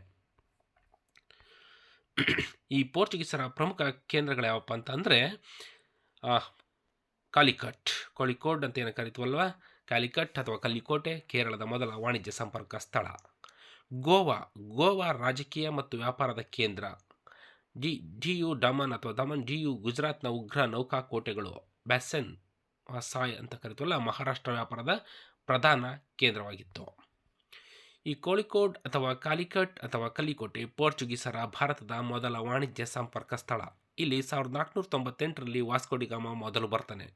ಈ ಪೋರ್ಚುಗೀಸರ ಪ್ರಮುಖ ಕೇಂದ್ರಗಳು ಯಾವಪ್ಪ ಅಂತಂದರೆ, ಕಾಲಿಕೋಡ್ ಅಂತ ಏನು ಕರಿತೀವಲ್ವ, ಕಾಲಿಕಟ್ ಅಥವಾ ಕಲ್ಲಿಕೋಟೆ ಕೇರಳದ ಮೊದಲ ವಾಣಿಜ್ಯ ಸಂಪರ್ಕ ಸ್ಥಳ. ಗೋವಾ ರಾಜಕೀಯ ಮತ್ತು ವ್ಯಾಪಾರದ ಕೇಂದ್ರ. ಡಿಯು ಡಮನ್ ಅಥವಾ ದಮನ್ ಡಿಯು ಗುಜರಾತ್ನ ಉಗ್ರ ನೌಕಾಕೋಟೆಗಳು. ಬ್ಯಾಸೆನ್ ಸಾಯ್ ಅಂತ ಕರಿತೀವಲ್ಲ, ಮಹಾರಾಷ್ಟ್ರ ವ್ಯಾಪಾರದ ಪ್ರಧಾನ ಕೇಂದ್ರವಾಗಿತ್ತು. ಈ ಕೋಳಿಕೋಡ್ ಅಥವಾ ಕಾಲಿಕಟ್ ಅಥವಾ ಕಲ್ಲಿಕೋಟೆ ಪೋರ್ಚುಗೀಸರ ಭಾರತದ ಮೊದಲ ವಾಣಿಜ್ಯ ಸಂಪರ್ಕ ಸ್ಥಳ. ಇಲ್ಲಿ 1498ರಲ್ಲಿ ವಾಸ್ಕೋಡಿಗಾಮ ಮೊದಲು ಬರ್ತಾನೆ.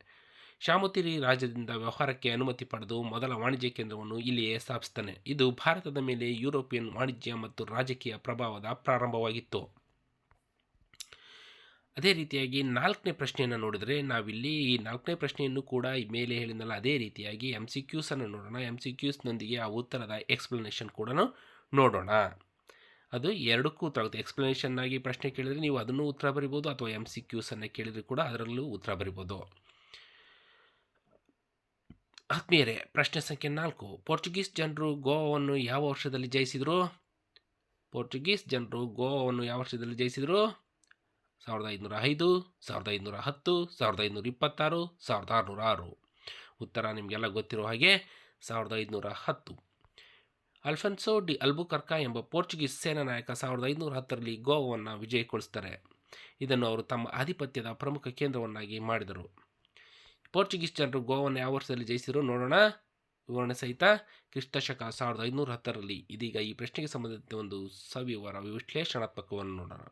ಶಾಮುತಿರಿ ರಾಜ್ಯದಿಂದ ವ್ಯವಹಾರಕ್ಕೆ ಅನುಮತಿ ಪಡೆದು ಮೊದಲ ವಾಣಿಜ್ಯ ಕೇಂದ್ರವನ್ನು ಇಲ್ಲಿಯೇ ಸ್ಥಾಪಿಸ್ತಾನೆ. ಇದು ಭಾರತದ ಮೇಲೆ ಯುರೋಪಿಯನ್ ವಾಣಿಜ್ಯ ಮತ್ತು ರಾಜಕೀಯ ಪ್ರಭಾವದ ಪ್ರಾರಂಭವಾಗಿತ್ತು. ಅದೇ ರೀತಿಯಾಗಿ 4ನೇ ಪ್ರಶ್ನೆಯನ್ನು ನೋಡಿದರೆ, ನಾವಿಲ್ಲಿ ಈ 4ನೇ ಪ್ರಶ್ನೆಯನ್ನು ಕೂಡ ಮೇಲೆ ಹೇಳಿದ್ನಲ್ಲ ಅದೇ ರೀತಿಯಾಗಿ MCQs ಅನ್ನು ನೋಡೋಣ. MCQsನೊಂದಿಗೆ ಆ ಉತ್ತರದ ಎಕ್ಸ್ಪ್ಲನೇಷನ್ ಕೂಡ ನೋಡೋಣ. ಅದು ಎರಡಕ್ಕೂ ಉತ್ತರ ಆಗುತ್ತೆ. ಎಕ್ಸ್ಪ್ಲನೇಷನ್ ಆಗಿ ಪ್ರಶ್ನೆ ಕೇಳಿದರೆ ನೀವು ಅದನ್ನು ಉತ್ತರ ಬರಿಬೋದು, ಅಥವಾ MCQs ಅನ್ನು ಕೇಳಿದರೆ ಕೂಡ ಅದರಲ್ಲೂ ಉತ್ತರ ಬರಿಬೋದು. ಆತ್ಮೀಯರೇ, ಪ್ರಶ್ನೆ ಸಂಖ್ಯೆ 4. ಪೋರ್ಚುಗೀಸ್ ಜನರು ಗೋವಾವನ್ನು ಯಾವ ವರ್ಷದಲ್ಲಿ ಜಯಿಸಿದರು? 1505, 1510, 1526, 1606. ಉತ್ತರ ನಿಮಗೆಲ್ಲ ಗೊತ್ತಿರೋ ಹಾಗೆ 1510. ಅಲ್ಫೆನ್ಸೋ ಡಿ ಅಲ್ಬುಕರ್ಕ ಎಂಬ ಪೋರ್ಚುಗೀಸ್ ಸೇನಾ ನಾಯಕ 1510ರಲ್ಲಿ ಗೋವಾವನ್ನು ವಿಜಯಗೊಳಿಸ್ತಾರೆ. ಇದನ್ನು ಅವರು ತಮ್ಮ ಆಧಿಪತ್ಯದ ಪ್ರಮುಖ ಕೇಂದ್ರವನ್ನಾಗಿ ಮಾಡಿದರು. ಪೋರ್ಚುಗೀಸ್ ಜನರು ಗೋವಾವನ್ನು ಯಾವ ವರ್ಷದಲ್ಲಿ ಜಯಿಸಿದರು ನೋಡೋಣ, ವಿವರಣೆ ಸಹಿತ. ಕ್ರಿಸ್ತಶಕ 1510ರಲ್ಲಿ. ಇದೀಗ ಈ ಪ್ರಶ್ನೆಗೆ ಸಂಬಂಧಿಸಿದ ಒಂದು ಸವಿವರ ವಿಶ್ಲೇಷಣಾತ್ಮಕವನ್ನು ನೋಡೋಣ.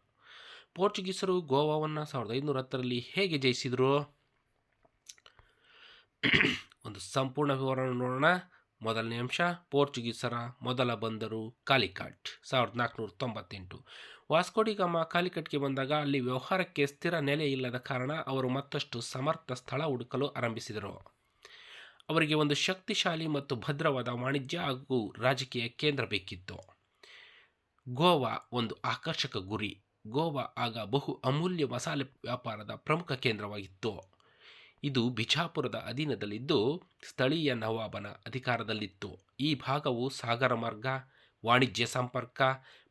ಪೋರ್ಚುಗೀಸರು ಗೋವಾವನ್ನು 1510ರಲ್ಲಿ ಹೇಗೆ ಜಯಿಸಿದರು? ಒಂದು ಸಂಪೂರ್ಣ ವಿವರವನ್ನು ನೋಡೋಣ. ಮೊದಲನೇ ಅಂಶ, ಪೋರ್ಚುಗೀಸರ ಮೊದಲ ಬಂದರು ಕಾಲಿಕಟ್ 1498. ವಾಸ್ಕೋಡಿಗಾಮ ಕಾಲಿಕಟ್ಗೆ ಬಂದಾಗ ಅಲ್ಲಿ ವ್ಯವಹಾರಕ್ಕೆ ಸ್ಥಿರ ನೆಲೆ ಇಲ್ಲದ ಕಾರಣ ಅವರು ಮತ್ತಷ್ಟು ಸಮರ್ಥ ಸ್ಥಳ ಹುಡುಕಲು ಆರಂಭಿಸಿದರು. ಅವರಿಗೆ ಒಂದು ಶಕ್ತಿಶಾಲಿ ಮತ್ತು ಭದ್ರವಾದ ವಾಣಿಜ್ಯ ಹಾಗೂ ರಾಜಕೀಯ ಕೇಂದ್ರ ಬೇಕಿತ್ತು. ಗೋವಾ ಒಂದು ಆಕರ್ಷಕ ಗುರಿ. ಗೋವಾ ಆಗ ಬಹು ಅಮೂಲ್ಯ ಮಸಾಲೆ ವ್ಯಾಪಾರದ ಪ್ರಮುಖ ಕೇಂದ್ರವಾಗಿತ್ತು. ಇದು ಬಿಜಾಪುರದ ಅಧೀನದಲ್ಲಿದ್ದು ಸ್ಥಳೀಯ ನವಾಬನ ಅಧಿಕಾರದಲ್ಲಿತ್ತು. ಈ ಭಾಗವು ಸಾಗರ ಮಾರ್ಗ, ವಾಣಿಜ್ಯ ಸಂಪರ್ಕ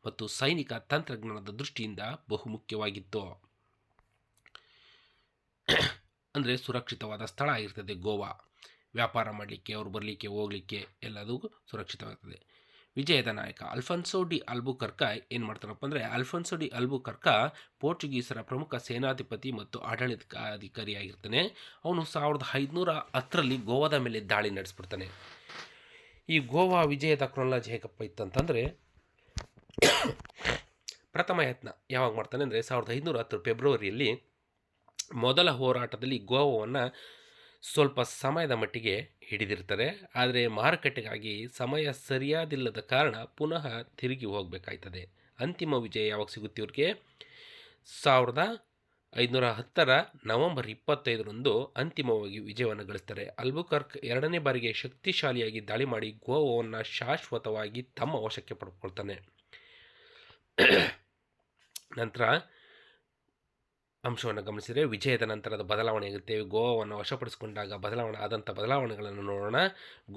ಮತ್ತು ಸೈನಿಕ ತಂತ್ರಜ್ಞಾನದ ದೃಷ್ಟಿಯಿಂದ ಬಹುಮುಖ್ಯವಾಗಿತ್ತು. ಅಂದರೆ ಸುರಕ್ಷಿತವಾದ ಸ್ಥಳ ಆಗಿರ್ತದೆ ಗೋವಾ. ವ್ಯಾಪಾರ ಮಾಡಲಿಕ್ಕೆ, ಅವರು ಬರಲಿಕ್ಕೆ ಹೋಗಲಿಕ್ಕೆ ಎಲ್ಲದೂ ಸುರಕ್ಷಿತವಾಗ್ತದೆ. ವಿಜಯದ ನಾಯಕ ಅಲ್ಫೆನ್ಸೋ ಡಿ ಅಲ್ಬುಕರ್ಕ ಏನು ಮಾಡ್ತಾರಪ್ಪ ಅಂದರೆ, ಅಲ್ಫೆನ್ಸೋ ಡಿ ಅಲ್ಬುಕರ್ಕ ಪೋರ್ಚುಗೀಸರ ಪ್ರಮುಖ ಸೇನಾಧಿಪತಿ ಮತ್ತು ಆಡಳಿತಾಧಿಕಾರಿಯಾಗಿರ್ತಾನೆ. ಅವನು 1510ರಲ್ಲಿ ಗೋವಾದ ಮೇಲೆ ದಾಳಿ ನಡೆಸ್ಬಿಡ್ತಾನೆ. ಈ ಗೋವಾ ವಿಜಯದ ಕ್ರೊನಾಲಜಿ ಹೇಗಪ್ಪ ಇತ್ತಂತಂದರೆ, ಪ್ರಥಮ ಯತ್ನ ಯಾವಾಗ ಮಾಡ್ತಾನೆ ಅಂದರೆ 1510 ಫೆಬ್ರವರಿಯಲ್ಲಿ ಮೊದಲ ಹೋರಾಟದಲ್ಲಿ ಗೋವಾವನ್ನು ಸ್ವಲ್ಪ ಸಮಯದ ಮಟ್ಟಿಗೆ ಹಿಡಿದಿರ್ತಾರೆ. ಆದರೆ ಮಾರುಕಟ್ಟೆಗಾಗಿ ಸಮಯ ಸರಿಯಾದಿಲ್ಲದ ಕಾರಣ ಪುನಃ ತಿರುಗಿ ಹೋಗಬೇಕಾಯ್ತದೆ. ಅಂತಿಮ ವಿಜಯ ಯಾವಾಗ ಸಿಗುತ್ತೆ ಇವ್ರಿಗೆ? 1510ರ ನವೆಂಬರ್ 25ರಂದು ಅಂತಿಮವಾಗಿ ವಿಜಯವನ್ನು ಗಳಿಸ್ತಾರೆ. ಅಲ್ಬುಕರ್ಕ್ ಎರಡನೇ ಬಾರಿಗೆ ಶಕ್ತಿಶಾಲಿಯಾಗಿ ದಾಳಿ ಮಾಡಿ ಗೋವಾವನ್ನು ಶಾಶ್ವತವಾಗಿ ತಮ್ಮ ವಶಕ್ಕೆ ಪಡ್ಕೊಳ್ತಾನೆ. ನಂತರ ಅಂಶವನ್ನು ಗಮನಿಸಿದರೆ ವಿಜಯದ ನಂತರದ ಬದಲಾವಣೆ ಆಗುತ್ತೆ. ಗೋವಾವನ್ನು ವಶಪಡಿಸಿಕೊಂಡಾಗ ಆದಂಥ ಬದಲಾವಣೆಗಳನ್ನು ನೋಡೋಣ.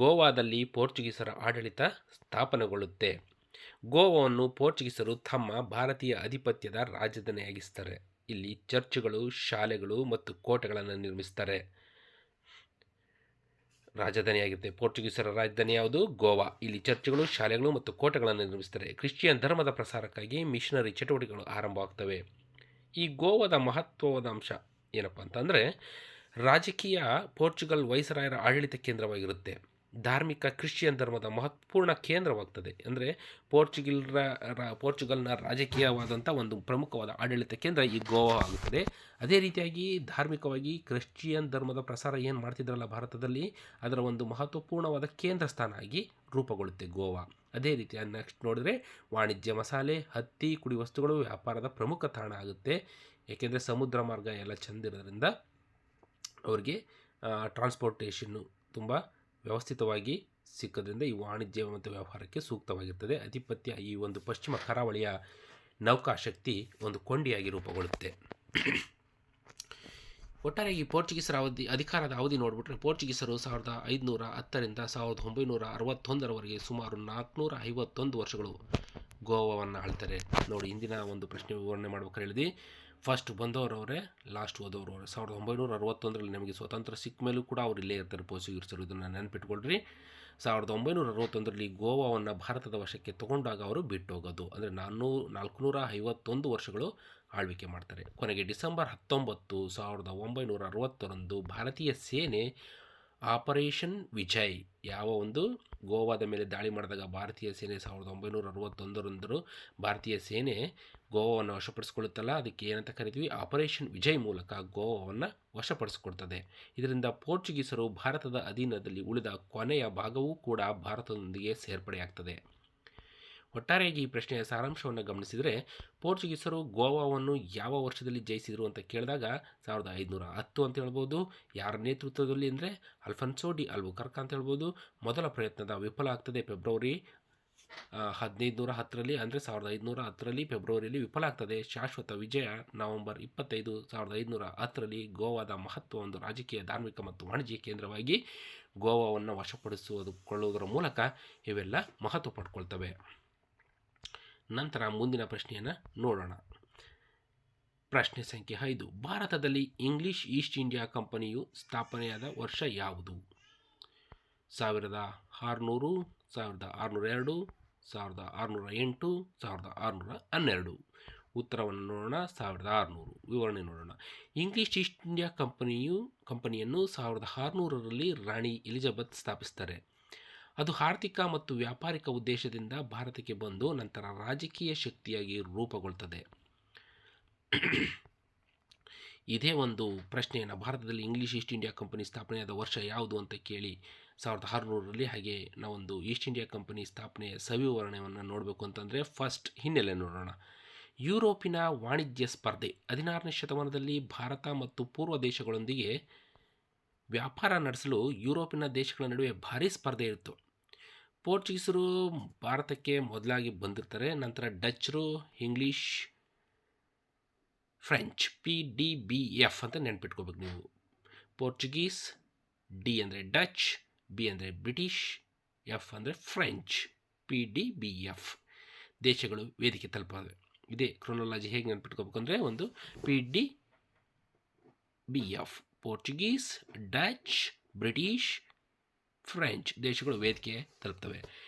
ಗೋವಾದಲ್ಲಿ ಪೋರ್ಚುಗೀಸರ ಆಡಳಿತ ಸ್ಥಾಪನೆಗೊಳ್ಳುತ್ತೆ. ಗೋವಾವನ್ನು ಪೋರ್ಚುಗೀಸರು ತಮ್ಮ ಭಾರತೀಯ ಆಧಿಪತ್ಯದ ರಾಜಧಾನಿಯಾಗಿಸ್ತಾರೆ. ಇಲ್ಲಿ ಚರ್ಚ್ಗಳು, ಶಾಲೆಗಳು ಮತ್ತು ಕೋಟೆಗಳನ್ನು ನಿರ್ಮಿಸ್ತಾರೆ. ರಾಜಧಾನಿಯಾಗಿರುತ್ತೆ. ಪೋರ್ಚುಗೀಸರ ರಾಜಧಾನಿ ಯಾವುದು? ಗೋವಾ. ಇಲ್ಲಿ ಚರ್ಚ್ಗಳು, ಶಾಲೆಗಳು ಮತ್ತು ಕೋಟೆಗಳನ್ನು ನಿರ್ಮಿಸ್ತಾರೆ. ಕ್ರಿಶ್ಚಿಯನ್ ಧರ್ಮದ ಪ್ರಸಾರಕ್ಕಾಗಿ ಮಿಷನರಿ ಚಟುವಟಿಕೆಗಳು ಆರಂಭವಾಗ್ತವೆ. ಈ ಗೋವಾದ ಮಹತ್ವವಾದ ಅಂಶ ಏನಪ್ಪ ಅಂತಂದರೆ, ರಾಜಕೀಯ ಪೋರ್ಚುಗಲ್ ವೈಸರಾಯರ ಆಡಳಿತ ಕೇಂದ್ರವಾಗಿರುತ್ತೆ. ಧಾರ್ಮಿಕ ಕ್ರಿಶ್ಚಿಯನ್ ಧರ್ಮದ ಮಹತ್ವಪೂರ್ಣ ಕೇಂದ್ರವಾಗ್ತದೆ. ಅಂದರೆ ಪೋರ್ಚುಗಲ್ನ ರಾಜಕೀಯವಾದಂಥ ಒಂದು ಪ್ರಮುಖವಾದ ಆಡಳಿತ ಕೇಂದ್ರ ಈ ಗೋವಾ ಆಗುತ್ತದೆ. ಅದೇ ರೀತಿಯಾಗಿ ಧಾರ್ಮಿಕವಾಗಿ ಕ್ರಿಶ್ಚಿಯನ್ ಧರ್ಮದ ಪ್ರಸಾರ ಏನು ಮಾಡ್ತಿದ್ರಲ್ಲ ಭಾರತದಲ್ಲಿ, ಅದರ ಒಂದು ಮಹತ್ವಪೂರ್ಣವಾದ ಕೇಂದ್ರ ಸ್ಥಾನ ಆಗಿ ರೂಪುಗೊಳ್ಳುತ್ತೆ ಗೋವಾ. ಅದೇ ರೀತಿ ನೆಕ್ಸ್ಟ್ ನೋಡಿದ್ರೆ ವಾಣಿಜ್ಯ, ಮಸಾಲೆ, ಹತ್ತಿ, ಕುಡಿ ವಸ್ತುಗಳು ವ್ಯಾಪಾರದ ಪ್ರಮುಖ ತಾಣ ಆಗುತ್ತೆ. ಏಕೆಂದರೆ ಸಮುದ್ರ ಮಾರ್ಗ ಎಲ್ಲ ಚೆಂದ ಇರೋದ್ರಿಂದ ಅವ್ರಿಗೆ ಟ್ರಾನ್ಸ್ಪೋರ್ಟೇಷನ್ನು ತುಂಬ ವ್ಯವಸ್ಥಿತವಾಗಿ ಸಿಕ್ಕೋದ್ರಿಂದ ಈ ವಾಣಿಜ್ಯ ಮತ್ತು ವ್ಯವಹಾರಕ್ಕೆ ಸೂಕ್ತವಾಗಿರ್ತದೆ. ಆಧಿಪತ್ಯ ಈ ಒಂದು ಪಶ್ಚಿಮ ಕರಾವಳಿಯ ನೌಕಾಶಕ್ತಿ ಒಂದು ಕೊಂಡಿಯಾಗಿ ರೂಪುಗೊಳ್ಳುತ್ತೆ. ಒಟ್ಟಾರೆ ಈ ಪೋರ್ಚುಗೀಸರ ಅಧಿಕಾರದ ಅವಧಿ ನೋಡಿಬಿಟ್ರೆ ಪೋರ್ಚುಗೀಸರು 1510ರಿಂದ 1961ರವರೆಗೆ ಸುಮಾರು 451 ವರ್ಷಗಳು ಗೋವಾವನ್ನು ಆಳ್ತಾರೆ. ನೋಡಿ, ಇಂದಿನ ಒಂದು ಪ್ರಶ್ನೆ ವಿವರಣೆ ಮಾಡ್ಬೇಕಾದ್ರೆ ಹೇಳಿದ್ವಿ, ಫಸ್ಟ್ ಬಂದವರವರೇ, ಲಾಸ್ಟ್ ಹೋದವರವರೇ. 1961ರಲ್ಲಿ ನಮಗೆ ಸ್ವಾತಂತ್ರ್ಯ ಸಿಕ್ಕ ಮೇಲೂ ಕೂಡ ಅವ್ರು ಇಲ್ಲೇ ಇರ್ತಾರೆ ಪೋರ್ಚುಗೀಸರು. ಇದನ್ನು ನೆನಪಿಟ್ಕೊಳ್ರಿ. 1961ರಲ್ಲಿ ಗೋವಾವನ್ನು ಭಾರತದ ವಶಕ್ಕೆ ತಗೊಂಡಾಗ ಅವರು ಬಿಟ್ಟು ಹೋಗೋದು. ಅಂದರೆ 451 ವರ್ಷಗಳು ಆಳ್ವಿಕೆ ಮಾಡ್ತಾರೆ. ಕೊನೆಗೆ ಡಿಸೆಂಬರ್ 19, 1960ರಂದು ಭಾರತೀಯ ಸೇನೆ ಆಪರೇಷನ್ ವಿಜಯ್ ಯಾವ ಒಂದು ಗೋವಾದ ಮೇಲೆ ದಾಳಿ ಮಾಡಿದಾಗ ಭಾರತೀಯ ಸೇನೆ 1961ರಂದು ಭಾರತೀಯ ಸೇನೆ ಗೋವಾವನ್ನು ವಶಪಡಿಸ್ಕೊಳ್ಳುತ್ತಲ್ಲ, ಅದಕ್ಕೆ ಏನಂತ ಕರಿತೀವಿ, ಆಪರೇಷನ್ ವಿಜಯ್ ಮೂಲಕ ಗೋವಾವನ್ನು ವಶಪಡಿಸಿಕೊಡ್ತದೆ. ಇದರಿಂದ ಪೋರ್ಚುಗೀಸರು ಭಾರತದ ಅಧೀನದಲ್ಲಿ ಉಳಿದ ಕೊನೆಯ ಭಾಗವೂ ಕೂಡ ಭಾರತದೊಂದಿಗೆ ಸೇರ್ಪಡೆಯಾಗ್ತದೆ. ಒಟ್ಟಾರೆಯಾಗಿ ಈ ಪ್ರಶ್ನೆಯ ಸಾರಾಂಶವನ್ನು ಗಮನಿಸಿದರೆ ಪೋರ್ಚುಗೀಸರು ಗೋವಾವನ್ನು ಯಾವ ವರ್ಷದಲ್ಲಿ ಜಯಿಸಿದರು ಅಂತ ಕೇಳಿದಾಗ 1510 ಅಂತ ಹೇಳ್ಬೋದು. ಯಾರ ನೇತೃತ್ವದಲ್ಲಿ ಅಂದರೆ ಅಲ್ಫನ್ಸೋ ಡಿ ಅಲ್ಬುಕರ್ಕ್ ಅಂತ ಹೇಳ್ಬೋದು. ಮೊದಲ ಪ್ರಯತ್ನದ ವಿಫಲ ಆಗ್ತದೆ ಫೆಬ್ರವರಿ 1510ರಲ್ಲಿ, ಅಂದರೆ 1510ರಲ್ಲಿ ಫೆಬ್ರವರಿಯಲ್ಲಿ ವಿಫಲ ಆಗ್ತದೆ. ಶಾಶ್ವತ ವಿಜಯ ನವೆಂಬರ್ 25, 1510ರಲ್ಲಿ ಗೋವಾದ ಮಹತ್ವ ಒಂದು ರಾಜಕೀಯ, ಧಾರ್ಮಿಕ ಮತ್ತು ವಾಣಿಜ್ಯ ಕೇಂದ್ರವಾಗಿ ಗೋವಾವನ್ನು ವಶಪಡಿಸಿಕೊಳ್ಳುವುದರ ಮೂಲಕ ಇವೆಲ್ಲ ಮಹತ್ವ ಪಡ್ಕೊಳ್ತವೆ. ನಂತರ ಮುಂದಿನ ಪ್ರಶ್ನೆಯನ್ನು ನೋಡೋಣ. ಪ್ರಶ್ನೆ ಸಂಖ್ಯೆ 5. ಭಾರತದಲ್ಲಿ ಇಂಗ್ಲಿಷ್ ಈಸ್ಟ್ ಇಂಡಿಯಾ ಕಂಪನಿಯು ಸ್ಥಾಪನೆಯಾದ ವರ್ಷ ಯಾವುದು? 1600, 1602, 1608, 1612. ಉತ್ತರವನ್ನು ನೋಡೋಣ. 1600. ವಿವರಣೆ ನೋಡೋಣ. ಇಂಗ್ಲಿಷ್ ಈಸ್ಟ್ ಇಂಡಿಯಾ ಕಂಪನಿಯನ್ನು 1600ರಲ್ಲಿ ರಾಣಿ ಎಲಿಜಬೆತ್ ಸ್ಥಾಪಿಸ್ತಾರೆ. ಅದು ಆರ್ಥಿಕ ಮತ್ತು ವ್ಯಾಪಾರಿಕ ಉದ್ದೇಶದಿಂದ ಭಾರತಕ್ಕೆ ಬಂದು ನಂತರ ರಾಜಕೀಯ ಶಕ್ತಿಯಾಗಿ ರೂಪುಗೊಳ್ತದೆ. ಇದೇ ಒಂದು ಪ್ರಶ್ನೆಯನ್ನು ಭಾರತದಲ್ಲಿ ಇಂಗ್ಲಿಷ್ ಈಸ್ಟ್ ಇಂಡಿಯಾ ಕಂಪನಿ ಸ್ಥಾಪನೆಯಾದ ವರ್ಷ ಯಾವುದು ಅಂತ ಕೇಳಿ 1600ರಲ್ಲಿ. ಹಾಗೆ ನಾವೊಂದು ಈಸ್ಟ್ ಇಂಡಿಯಾ ಕಂಪನಿ ಸ್ಥಾಪನೆಯ ಸವಿವರಣೆಯನ್ನು ನೋಡಬೇಕು ಅಂತಂದರೆ ಫಸ್ಟ್ ಹಿನ್ನೆಲೆ ನೋಡೋಣ. ಯುರೋಪಿನ ವಾಣಿಜ್ಯ ಸ್ಪರ್ಧೆ 16ನೇ ಶತಮಾನದಲ್ಲಿ ಭಾರತ ಮತ್ತು ಪೂರ್ವ ದೇಶಗಳೊಂದಿಗೆ ವ್ಯಾಪಾರ ನಡೆಸಲು ಯುರೋಪಿನ ದೇಶಗಳ ನಡುವೆ ಭಾರೀ ಸ್ಪರ್ಧೆ ಇತ್ತು. ಪೋರ್ಚುಗೀಸರು ಭಾರತಕ್ಕೆ ಮೊದಲಾಗಿ ಬಂದಿರ್ತಾರೆ. ನಂತರ ಡಚ್ಚರು, ಇಂಗ್ಲೀಷ್, ಫ್ರೆಂಚ್, PDBF ಅಂತ ನೆನ್ಪಿಟ್ಕೋಬೇಕು ನೀವು. ಪೋರ್ಚುಗೀಸ್, ಡಿ ಅಂದರೆ ಡಚ್, ಬಿ ಅಂದರೆ ಬ್ರಿಟಿಷ್, ಎಫ್ ಅಂದರೆ ಫ್ರೆಂಚ್, PDBF ದೇಶಗಳು ವೇದಿಕೆ ತಲುಪವೆ. ಇದೇ ಕ್ರೊನಾಲಜಿ ಹೇಗೆ ನೆನ್ಪಿಟ್ಕೋಬೇಕು ಅಂದರೆ ಒಂದು PDBF Portuguese, Dutch, British, French ದೇಶಗಳು ವೇದಿಕೆ ತಲುಪ್ತವೆ.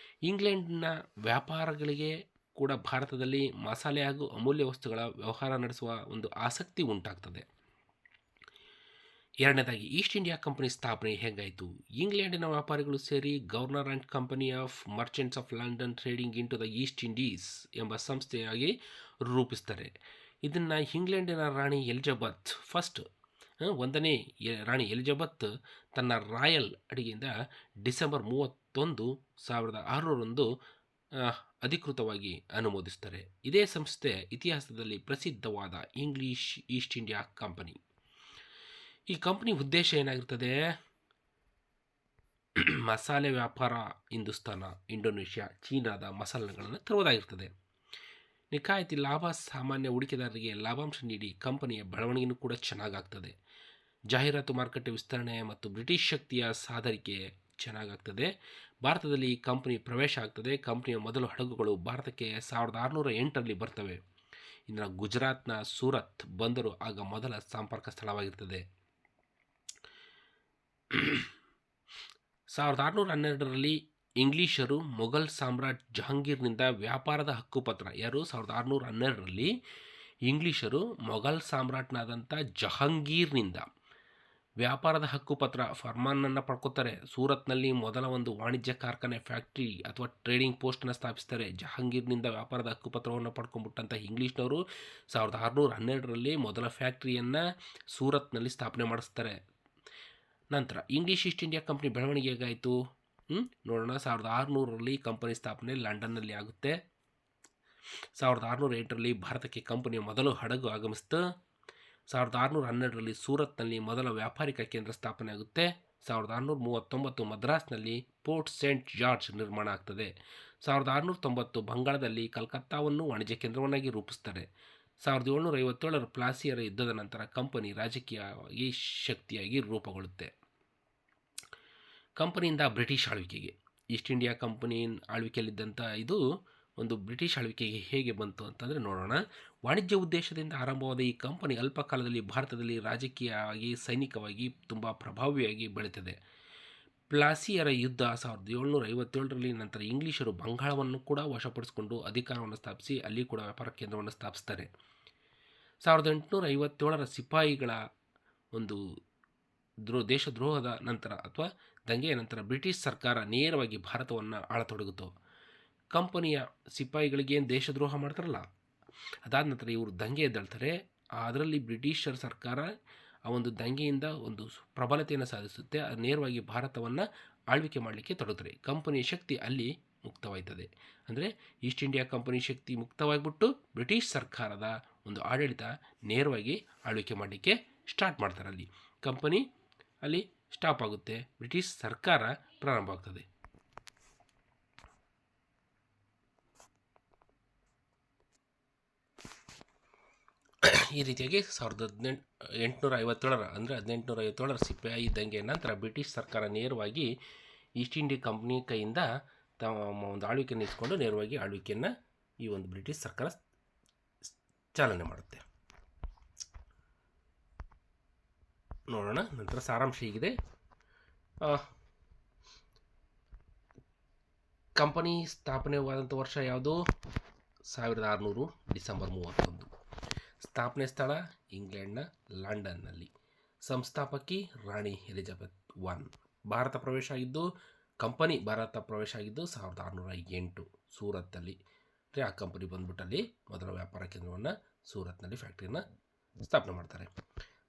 ಇಂಗ್ಲೆಂಡ್ನ ವ್ಯಾಪಾರಗಳಿಗೆ ಕೂಡ ಭಾರತದಲ್ಲಿ ಮಸಾಲೆ ಹಾಗೂ ಅಮೂಲ್ಯ ವಸ್ತುಗಳ ವ್ಯವಹಾರ ನಡೆಸುವ ಒಂದು ಆಸಕ್ತಿ ಉಂಟಾಗ್ತದೆ. ಎರಡನೇದಾಗಿ ಈಸ್ಟ್ ಇಂಡಿಯಾ ಕಂಪನಿ ಸ್ಥಾಪನೆ ಹೇಗಾಯಿತು? ಇಂಗ್ಲೆಂಡಿನ ವ್ಯಾಪಾರಿಗಳು ಸೇರಿ governor and company of merchants of London trading into the East Indies ಎಂಬ ಸಂಸ್ಥೆಯಾಗಿ ರೂಪಿಸ್ತಾರೆ. ಇದನ್ನು ಇಂಗ್ಲೆಂಡಿನ ರಾಣಿ ಎಲಿಜಬೆತ್ ಫಸ್ಟ್, 1ನೇ ರಾಣಿ ಎಲಿಜಬೆತ್ ತನ್ನ ರಾಯಲ್ ಅಡಿಗೆಯಿಂದ ಡಿಸೆಂಬರ್ 31, 1600ರಂದು ಅಧಿಕೃತವಾಗಿ ಅನುಮೋದಿಸ್ತಾರೆ. ಇದೇ ಸಂಸ್ಥೆ ಇತಿಹಾಸದಲ್ಲಿ ಪ್ರಸಿದ್ಧವಾದ ಇಂಗ್ಲಿಷ್ ಈಸ್ಟ್ ಇಂಡಿಯಾ ಕಂಪನಿ. ಈ ಕಂಪನಿ ಉದ್ದೇಶ ಏನಾಗಿರ್ತದೆ? ಮಸಾಲೆ ವ್ಯಾಪಾರ ಹಿಂದೂಸ್ತಾನ, ಇಂಡೋನೇಷ್ಯಾ, ಚೀನಾದ ಮಸಾಲೆಗಳನ್ನು ತರುವುದಾಗಿರ್ತದೆ. ನಿಖಾಯಿತಿ ಲಾಭ ಸಾಮಾನ್ಯ ಹೂಡಿಕೆದಾರರಿಗೆ ಲಾಭಾಂಶ ನೀಡಿ ಕಂಪನಿಯ ಬೆಳವಣಿಗೆಯೂ ಕೂಡ ಚೆನ್ನಾಗಾಗ್ತದೆ. ಜಾಹೀರಾತು ಮಾರುಕಟ್ಟೆ ವಿಸ್ತರಣೆ ಮತ್ತು ಬ್ರಿಟಿಷ್ ಶಕ್ತಿಯ ಸಾಧರಿಕೆ ಚೆನ್ನಾಗಾಗ್ತದೆ. ಭಾರತದಲ್ಲಿ ಈ ಕಂಪನಿ ಪ್ರವೇಶ ಆಗ್ತದೆ. ಕಂಪನಿಯ ಮೊದಲು ಹಡಗುಗಳು ಭಾರತಕ್ಕೆ 1608ರಲ್ಲಿ ಬರ್ತವೆ. ಇನ್ನು ಗುಜರಾತ್ನ ಸೂರತ್ ಬಂದರು ಆಗ ಮೊದಲ ಸಂಪರ್ಕ ಸ್ಥಳವಾಗಿರ್ತದೆ. 1612ರಲ್ಲಿ ಇಂಗ್ಲಿಷರು ಮೊಘಲ್ ಸಾಮ್ರಾಟ್ ಜಹಾಂಗೀರ್ನಿಂದ ವ್ಯಾಪಾರದ ಹಕ್ಕುಪತ್ರ, ಯಾರು 1612ರಲ್ಲಿ ಇಂಗ್ಲಿಷರು ಮೊಘಲ್ ಸಾಮ್ರಾಟ್ನಾದಂಥ ಜಹಾಂಗೀರ್ನಿಂದ ವ್ಯಾಪಾರದ ಹಕ್ಕುಪತ್ರ ಫರ್ಮಾನನ್ನು ಪಡ್ಕೋತಾರೆ. ಸೂರತ್ನಲ್ಲಿ ಮೊದಲ ಒಂದು ವಾಣಿಜ್ಯ ಕಾರ್ಖಾನೆ, ಫ್ಯಾಕ್ಟ್ರಿ ಅಥವಾ ಟ್ರೇಡಿಂಗ್ ಪೋಸ್ಟನ್ನು ಸ್ಥಾಪಿಸ್ತಾರೆ. ಜಹಾಂಗೀರ್ನಿಂದ ವ್ಯಾಪಾರದ ಹಕ್ಕುಪತ್ರವನ್ನು ಪಡ್ಕೊಂಡ್ಬಿಟ್ಟಂಥ ಇಂಗ್ಲೀಷ್ನವರು 1612ರಲ್ಲಿ ಮೊದಲ ಫ್ಯಾಕ್ಟ್ರಿಯನ್ನು ಸೂರತ್ನಲ್ಲಿ ಸ್ಥಾಪನೆ ಮಾಡಿಸ್ತಾರೆ. ನಂತರ ಇಂಗ್ಲಿಷ್ ಈಸ್ಟ್ ಇಂಡಿಯಾ ಕಂಪ್ನಿ ಬೆಳವಣಿಗೆ ಹೇಗಾಯಿತು ನೋಡೋಣ. 1600ರಲ್ಲಿ ಕಂಪನಿ ಸ್ಥಾಪನೆ ಲಂಡನ್ನಲ್ಲಿ ಆಗುತ್ತೆ. 1608ರಲ್ಲಿ ಭಾರತಕ್ಕೆ ಕಂಪನಿಯ ಮೊದಲು ಹಡಗು ಆಗಮಿಸ್ತು. 1612ರಲ್ಲಿ ಸೂರತ್ನಲ್ಲಿ ಮೊದಲ ವ್ಯಾಪಾರಿಕ ಕೇಂದ್ರ ಸ್ಥಾಪನೆ ಆಗುತ್ತೆ. 1639 ಮದ್ರಾಸ್ನಲ್ಲಿ ಪೋರ್ಟ್ ಸೇಂಟ್ ಜಾರ್ಜ್ ನಿರ್ಮಾಣ ಆಗ್ತದೆ. 1690 ಬಂಗಾಳದಲ್ಲಿ ಕಲ್ಕತ್ತಾವನ್ನು ವಾಣಿಜ್ಯ ಕೇಂದ್ರವನ್ನಾಗಿ ರೂಪಿಸ್ತಾರೆ. 1757ರ ಪ್ಲಾಸಿಯರ ಯುದ್ಧದ ನಂತರ ಕಂಪನಿ ರಾಜಕೀಯವಾಗಿ ಶಕ್ತಿಯಾಗಿ ರೂಪುಗೊಳ್ಳುತ್ತೆ. ಕಂಪನಿಯಿಂದ ಬ್ರಿಟಿಷ್ ಆಳ್ವಿಕೆಗೆ, ಈಸ್ಟ್ ಇಂಡಿಯಾ ಕಂಪನಿ ಆಳ್ವಿಕೆಯಲ್ಲಿದ್ದಂಥ ಇದು ಒಂದು ಬ್ರಿಟಿಷ್ ಆಳ್ವಿಕೆಗೆ ಹೇಗೆ ಬಂತು ಅಂತಂದರೆ ನೋಡೋಣ. ವಾಣಿಜ್ಯ ಉದ್ದೇಶದಿಂದ ಆರಂಭವಾದ ಈ ಕಂಪನಿ ಅಲ್ಪ ಕಾಲದಲ್ಲಿ ಭಾರತದಲ್ಲಿ ರಾಜಕೀಯವಾಗಿ ಸೈನಿಕವಾಗಿ ತುಂಬ ಪ್ರಭಾವಿಯಾಗಿ ಬೆಳೀತದೆ. ಪ್ಲಾಸಿಯರ ಯುದ್ಧ 1757ರಲ್ಲಿ ನಂತರ ಇಂಗ್ಲೀಷರು ಬಂಗಾಳವನ್ನು ಕೂಡ ವಶಪಡಿಸಿಕೊಂಡು ಅಧಿಕಾರವನ್ನು ಸ್ಥಾಪಿಸಿ ಅಲ್ಲಿ ಕೂಡ ವ್ಯಾಪಾರ ಕೇಂದ್ರವನ್ನು ಸ್ಥಾಪಿಸ್ತಾರೆ. 1857ರ ಸಿಪಾಯಿಗಳ ಒಂದು ದೇಶದ್ರೋಹದ ನಂತರ ಅಥವಾ ದಂಗೆಯ ನಂತರ ಬ್ರಿಟಿಷ್ ಸರ್ಕಾರ ನೇರವಾಗಿ ಭಾರತವನ್ನು ಆಳತೊಡಗಿತು. ಕಂಪನಿಯ ಸಿಪಾಯಿಗಳಿಗೇನು ದೇಶದ್ರೋಹ ಮಾಡ್ತಾರಲ್ಲ, ಅದಾದ ನಂತರ ಇವರು ದಂಗೆ ಎದ್ದೇಳ್ತಾರೆ. ಅದರಲ್ಲಿ ಬ್ರಿಟಿಷರ್ ಸರ್ಕಾರ ಆ ಒಂದು ದಂಗೆಯಿಂದ ಒಂದು ಪ್ರಬಲತೆಯನ್ನು ಸಾಧಿಸುತ್ತೆ. ಅದು ನೇರವಾಗಿ ಭಾರತವನ್ನು ಆಳ್ವಿಕೆ ಮಾಡಲಿಕ್ಕೆ ತೊಡಗುತ್ತಾರೆ. ಕಂಪನಿಯ ಶಕ್ತಿ ಅಲ್ಲಿ ಮುಕ್ತವಾಯ್ತದೆ. ಅಂದರೆ ಈಸ್ಟ್ ಇಂಡಿಯಾ ಕಂಪನಿ ಶಕ್ತಿ ಮುಕ್ತವಾಗಿಬಿಟ್ಟು ಬ್ರಿಟಿಷ್ ಸರ್ಕಾರದ ಒಂದು ಆಡಳಿತ ನೇರವಾಗಿ ಆಳ್ವಿಕೆ ಮಾಡಲಿಕ್ಕೆ ಸ್ಟಾರ್ಟ್ ಮಾಡ್ತಾರೆ. ಅಲ್ಲಿ ಕಂಪನಿ ಅಲ್ಲಿ ಸ್ಟಾಪ್ ಆಗುತ್ತೆ, ಬ್ರಿಟಿಷ್ ಸರ್ಕಾರ ಪ್ರಾರಂಭ ಆಗ್ತದೆ. ಈ ರೀತಿಯಾಗಿ 1857 ಅಂದರೆ 1857 ಸಿಪಾಯಿ ದಂಗೆ ನಂತರ ಬ್ರಿಟಿಷ್ ಸರ್ಕಾರ ನೇರವಾಗಿ ಈಸ್ಟ್ ಇಂಡಿಯಾ ಕಂಪ್ನಿ ಕೈಯಿಂದ ತಮ್ಮ ಒಂದು ಆಳ್ವಿಕೆಯನ್ನು ಇಸ್ಕೊಂಡು ನೇರವಾಗಿ ಆಳ್ವಿಕೆಯನ್ನು ಈ ಒಂದು ಬ್ರಿಟಿಷ್ ಸರ್ಕಾರ ಚಾಲನೆ ಮಾಡುತ್ತೆ. ನೋಡೋಣ ನಂತರ ಸಾರಾಂಶ ಹೀಗಿದೆ. ಕಂಪನಿ ಸ್ಥಾಪನೆವಾದಂಥ ವರ್ಷ ಯಾವುದು? 1600 ಡಿಸೆಂಬರ್ 31. ಸ್ಥಾಪನೆ ಸ್ಥಳ ಇಂಗ್ಲೆಂಡ್ನ ಲಂಡನ್ನಲ್ಲಿ. ಸಂಸ್ಥಾಪಕಿ ರಾಣಿ ಎಲಿಜಬೆತ್ I. ಭಾರತ ಪ್ರವೇಶ ಆಗಿದ್ದು ಕಂಪನಿ ಭಾರತ ಪ್ರವೇಶ ಆಗಿದ್ದು 1608 ಸೂರತ್ತಲ್ಲಿ. ಆ ಕಂಪನಿ ಬಂದ್ಬಿಟ್ಟಲ್ಲಿ ಮೊದಲ ವ್ಯಾಪಾರ ಕೇಂದ್ರವನ್ನು ಸೂರತ್ನಲ್ಲಿ ಫ್ಯಾಕ್ಟ್ರಿಯನ್ನು ಸ್ಥಾಪನೆ ಮಾಡ್ತಾರೆ.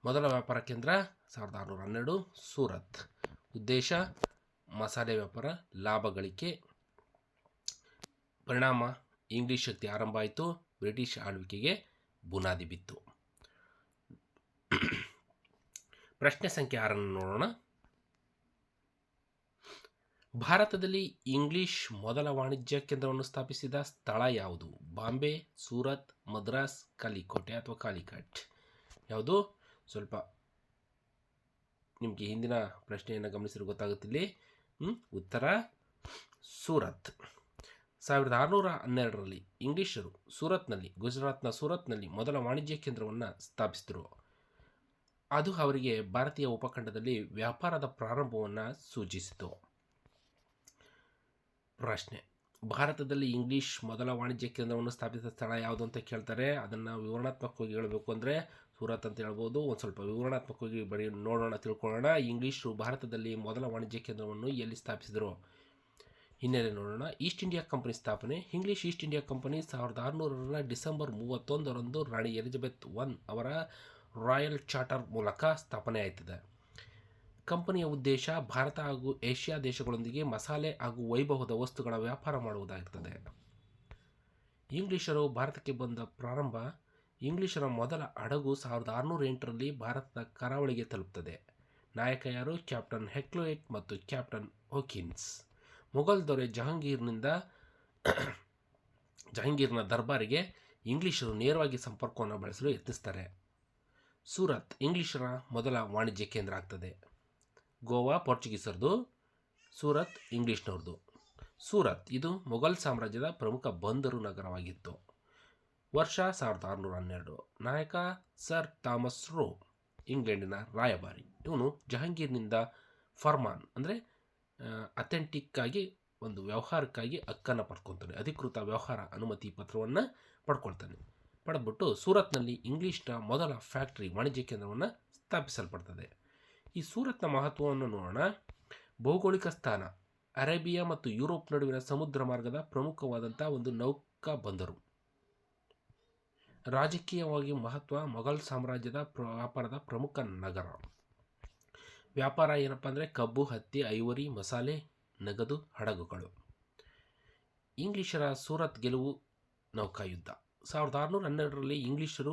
ಮೊದಲ ವ್ಯಾಪಾರ ಕೇಂದ್ರ 1612 ಸೂರತ್. ಉದ್ದೇಶ ಮಸಾಲೆ ವ್ಯಾಪಾರ, ಲಾಭ ಗಳಿಕೆ. ಪರಿಣಾಮ ಇಂಗ್ಲಿಷ್ ಶಕ್ತಿ ಆರಂಭ ಆಯಿತು, ಬ್ರಿಟಿಷ್ ಆಳ್ವಿಕೆಗೆ ಬುನಾದಿ ಬಿತ್ತು. ಪ್ರಶ್ನೆ ಸಂಖ್ಯೆ 6 ನೋಡೋಣ. ಭಾರತದಲ್ಲಿ ಇಂಗ್ಲಿಷ್ ಮೊದಲ ವಾಣಿಜ್ಯ ಕೇಂದ್ರವನ್ನು ಸ್ಥಾಪಿಸಿದ ಸ್ಥಳ ಯಾವುದು? ಬಾಂಬೆ, ಸೂರತ್, ಮದ್ರಾಸ್, ಕಾಲಿಕೋಟೆ ಅಥವಾ ಕಾಲಿಕಟ್. ಯಾವುದು? ಸ್ವಲ್ಪ ನಿಮಗೆ ಹಿಂದಿನ ಪ್ರಶ್ನೆಯನ್ನು ಗಮನಿಸಿದ್ರೆ ಗೊತ್ತಾಗುತ್ತಿಲ್ಲಿ. ಉತ್ತರ ಸೂರತ್. 1612ರಲ್ಲಿ ಇಂಗ್ಲಿಷರು ಸೂರತ್ನಲ್ಲಿ, ಗುಜರಾತ್ನ ಸೂರತ್ನಲ್ಲಿ ಮೊದಲ ವಾಣಿಜ್ಯ ಕೇಂದ್ರವನ್ನು ಸ್ಥಾಪಿಸಿದರು. ಅದು ಅವರಿಗೆ ಭಾರತೀಯ ಉಪಖಂಡದಲ್ಲಿ ವ್ಯಾಪಾರದ ಪ್ರಾರಂಭವನ್ನು ಸೂಚಿಸಿತು. ಪ್ರಶ್ನೆ: ಭಾರತದಲ್ಲಿ ಇಂಗ್ಲಿಷ್ ಮೊದಲ ವಾಣಿಜ್ಯ ಕೇಂದ್ರವನ್ನು ಸ್ಥಾಪಿಸಿದ ಸ್ಥಳ ಯಾವುದು ಅಂತ ಕೇಳ್ತಾರೆ. ಅದನ್ನು ವಿವರಣಾತ್ಮಕವಾಗಿ ಹೇಳಬೇಕು ಅಂದರೆ ಸೂರತ್ ಅಂತ ಹೇಳ್ಬೋದು. ಒಂದು ಸ್ವಲ್ಪ ವಿವರಣಾತ್ಮಕವಾಗಿ ಬರೀ ನೋಡೋಣ, ತಿಳ್ಕೊಳ್ಳೋಣ. ಇಂಗ್ಲಿಷರು ಭಾರತದಲ್ಲಿ ಮೊದಲ ವಾಣಿಜ್ಯ ಕೇಂದ್ರವನ್ನು ಎಲ್ಲಿ ಸ್ಥಾಪಿಸಿದರು? ಹಿನ್ನೆಲೆ ನೋಡೋಣ. ಈಸ್ಟ್ ಇಂಡಿಯಾ ಕಂಪನಿ ಸ್ಥಾಪನೆ. ಇಂಗ್ಲಿಷ್ ಈಸ್ಟ್ ಇಂಡಿಯಾ ಕಂಪನಿ 1600ರ ಡಿಸೆಂಬರ್ 31ರಂದು ರಾಣಿ ಎಲಿಜಬೆತ್ I ಅವರ ರಾಯಲ್ ಚಾರ್ಟರ್ ಮೂಲಕ ಸ್ಥಾಪನೆ ಆಯ್ತದೆ. ಕಂಪನಿಯ ಉದ್ದೇಶ ಭಾರತ ಹಾಗೂ ಏಷ್ಯಾ ದೇಶಗಳೊಂದಿಗೆ ಮಸಾಲೆ ಹಾಗೂ ವೈಭವದ ವಸ್ತುಗಳ ವ್ಯಾಪಾರ ಮಾಡುವುದಾಗಿರ್ತದೆ. ಇಂಗ್ಲಿಷರು ಭಾರತಕ್ಕೆ ಬಂದ ಪ್ರಾರಂಭ. ಇಂಗ್ಲಿಷರ ಮೊದಲ ಹಡಗು 1608ರಲ್ಲಿ ಭಾರತದ ಕರಾವಳಿಗೆ ತಲುಪ್ತದೆ. ನಾಯಕ ಯಾರು? ಕ್ಯಾಪ್ಟನ್ ಹೆಕ್ಲೋಯೆಟ್ ಮತ್ತು ಕ್ಯಾಪ್ಟನ್ ಹೊಕಿನ್ಸ್. ಮೊಘಲ್ ದೊರೆ ಜಹಾಂಗೀರ್ನ ದರ್ಬಾರಿಗೆ ಇಂಗ್ಲಿಷರು ನೇರವಾಗಿ ಸಂಪರ್ಕವನ್ನು ಬೆಳೆಸಲು ಯತ್ನಿಸ್ತಾರೆ. ಸೂರತ್ ಇಂಗ್ಲಿಷರ ಮೊದಲ ವಾಣಿಜ್ಯ ಕೇಂದ್ರ ಆಗ್ತದೆ. ಗೋವಾ ಪೋರ್ಚುಗೀಸರದು, ಸೂರತ್ ಇಂಗ್ಲಿಷ್ನವ್ರದ್ದು. ಸೂರತ್ ಇದು ಮೊಘಲ್ ಸಾಮ್ರಾಜ್ಯದ ಪ್ರಮುಖ ಬಂದರು ನಗರವಾಗಿತ್ತು. ವರ್ಷ 1612. ನಾಯಕ ಸರ್ ಥಾಮಸ್ ರೋ, ಇಂಗ್ಲೆಂಡಿನ ರಾಯಭಾರಿ. ಇವನು ಜಹಾಂಗೀರ್ನಿಂದ ಫರ್ಮಾನ್ ಅಂದರೆ ಅಥೆಂಟಿಕ್ ಆಗಿ ಒಂದು ವ್ಯವಹಾರಕ್ಕಾಗಿ ಹಕ್ಕನ್ನು ಪಡ್ಕೊತಾನೆ. ಅಧಿಕೃತ ವ್ಯವಹಾರ ಅನುಮತಿ ಪತ್ರವನ್ನು ಪಡ್ಕೊಳ್ತಾನೆ. ಪಡೆದ್ಬಿಟ್ಟು ಸೂರತ್ನಲ್ಲಿ ಇಂಗ್ಲಿಷ್ನ ಮೊದಲ ಫ್ಯಾಕ್ಟ್ರಿ ವಾಣಿಜ್ಯ ಕೇಂದ್ರವನ್ನು ಸ್ಥಾಪಿಸಲ್ಪಡ್ತದೆ. ಈ ಸೂರತ್ನ ಮಹತ್ವವನ್ನು ನೋಡೋಣ. ಭೌಗೋಳಿಕ ಸ್ಥಾನ ಅರೇಬಿಯಾ ಮತ್ತು ಯುರೋಪ್ ನಡುವಿನ ಸಮುದ್ರ ಮಾರ್ಗದ ಪ್ರಮುಖವಾದಂಥ ಒಂದು ನೌಕಾ ಬಂದರು. ರಾಜಕೀಯವಾಗಿ ಮಹತ್ವ ಮೊಘಲ್ ಸಾಮ್ರಾಜ್ಯದ ವ್ಯಾಪಾರದ ಪ್ರಮುಖ ನಗರ. ವ್ಯಾಪಾರ ಏನಪ್ಪ ಅಂದರೆ ಕಬ್ಬು, ಹತ್ತಿ, ಐವರಿ, ಮಸಾಲೆ, ನಗದು, ಹಡಗುಗಳು. ಇಂಗ್ಲಿಷರ ಸೂರತ್ ಗೆಲುವು ನೌಕಾಯುದ್ಧ. 1612ರಲ್ಲಿ ಇಂಗ್ಲಿಷರು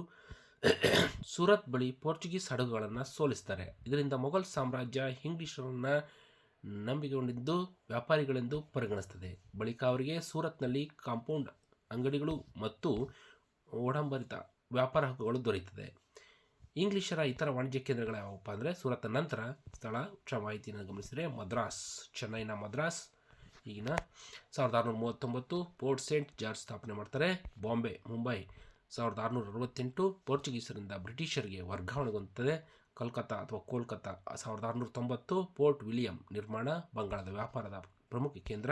ಸೂರತ್ ಬಳಿ ಪೋರ್ಚುಗೀಸ್ ಹಡಗುಗಳನ್ನು ಸೋಲಿಸ್ತಾರೆ. ಇದರಿಂದ ಮೊಘಲ್ ಸಾಮ್ರಾಜ್ಯ ಇಂಗ್ಲಿಷರನ್ನು ನಂಬಿಕೊಂಡಿದ್ದು ವ್ಯಾಪಾರಿಗಳೆಂದು ಪರಿಗಣಿಸುತ್ತದೆ. ಬಳಿಕ ಅವರಿಗೆ ಸೂರತ್ನಲ್ಲಿ ಕಾಂಪೌಂಡ್ ಅಂಗಡಿಗಳು ಮತ್ತು ಒಡಂಬಡಿತ ವ್ಯಾಪಾರ ಹಕ್ಕುಗಳು ದೊರೆಯುತ್ತದೆ. ಇಂಗ್ಲಿಷರ ಇತರ ವಾಣಿಜ್ಯ ಕೇಂದ್ರಗಳು ಯಾವಪ್ಪ ಅಂದರೆ ಸೂರತ್ ನಂತರ ಸ್ಥಳ ಮಾಹಿತಿಯನ್ನು ಗಮನಿಸಿದರೆ ಮದ್ರಾಸ್, ಚೆನ್ನೈನ ಮದ್ರಾಸ್ ಈಗಿನ 1639 ಪೋರ್ಟ್ ಸೇಂಟ್ ಜಾರ್ಜ್ ಸ್ಥಾಪನೆ ಮಾಡ್ತಾರೆ. ಬಾಂಬೆ, ಮುಂಬೈ 1668 ಪೋರ್ಚುಗೀಸರಿಂದ ಬ್ರಿಟಿಷರಿಗೆ ವರ್ಗಾವಣೆಗೊಳ್ಳುತ್ತದೆ. ಕಲ್ಕತ್ತಾ ಅಥವಾ ಕೋಲ್ಕತ್ತಾ 1690 ಪೋರ್ಟ್ ವಿಲಿಯಂ ನಿರ್ಮಾಣ, ಬಂಗಾಳದ ವ್ಯಾಪಾರದ ಪ್ರಮುಖ ಕೇಂದ್ರ.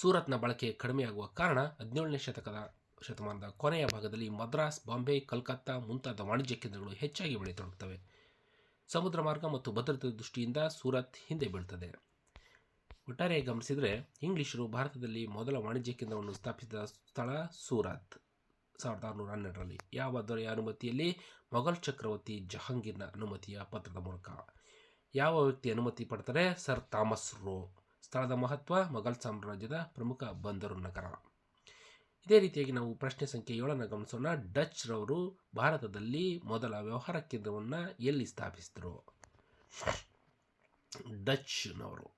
ಸೂರತ್ನ ಬಳಕೆ ಕಡಿಮೆಯಾಗುವ ಕಾರಣ 17ನೇ ಶತಮಾನದ ಕೊನೆಯ ಭಾಗದಲ್ಲಿ ಮದ್ರಾಸ್, ಬಾಂಬೆ, ಕಲ್ಕತ್ತಾ ಮುಂತಾದ ವಾಣಿಜ್ಯ ಕೇಂದ್ರಗಳು ಹೆಚ್ಚಾಗಿ ಬೆಳೆಯತೊಡಗುತ್ತವೆ. ಸಮುದ್ರ ಮಾರ್ಗ ಮತ್ತು ಭದ್ರತೆ ದೃಷ್ಟಿಯಿಂದ ಸೂರತ್ ಹಿಂದೆ ಬೀಳ್ತದೆ. ಒಟ್ಟಾರೆ ಗಮನಿಸಿದರೆ ಇಂಗ್ಲಿಷರು ಭಾರತದಲ್ಲಿ ಮೊದಲ ವಾಣಿಜ್ಯ ಕೇಂದ್ರವನ್ನು ಸ್ಥಾಪಿಸಿದ ಸ್ಥಳ ಸೂರತ್ 1612ರಲ್ಲಿ. ಯಾವ ದೊರೆಯ ಅನುಮತಿಯಲ್ಲಿ? ಮೊಘಲ್ ಚಕ್ರವರ್ತಿ ಜಹಾಂಗೀರ್ನ ಅನುಮತಿಯ ಪತ್ರದ ಮೂಲಕ. ಯಾವ ವ್ಯಕ್ತಿ ಅನುಮತಿ ಪಡ್ತಾರೆ? Sir Thomas rho. ಸ್ಥಳದ ಮಹತ್ವ: ಮೊಘಲ್ ಸಾಮ್ರಾಜ್ಯದ ಪ್ರಮುಖ ಬಂದರು ನಗರ. ಇದೇ ರೀತಿಯಾಗಿ ನಾವು ಪ್ರಶ್ನೆ ಸಂಖ್ಯೆ 7 ಗಮನಿಸೋಣ. ಡಚ್ ರವರು ಭಾರತದಲ್ಲಿ ಮೊದಲ ವ್ಯವಹಾರ ಕೇಂದ್ರವನ್ನು ಎಲ್ಲಿ ಸ್ಥಾಪಿಸಿದರು? ಡಚ್ನವರು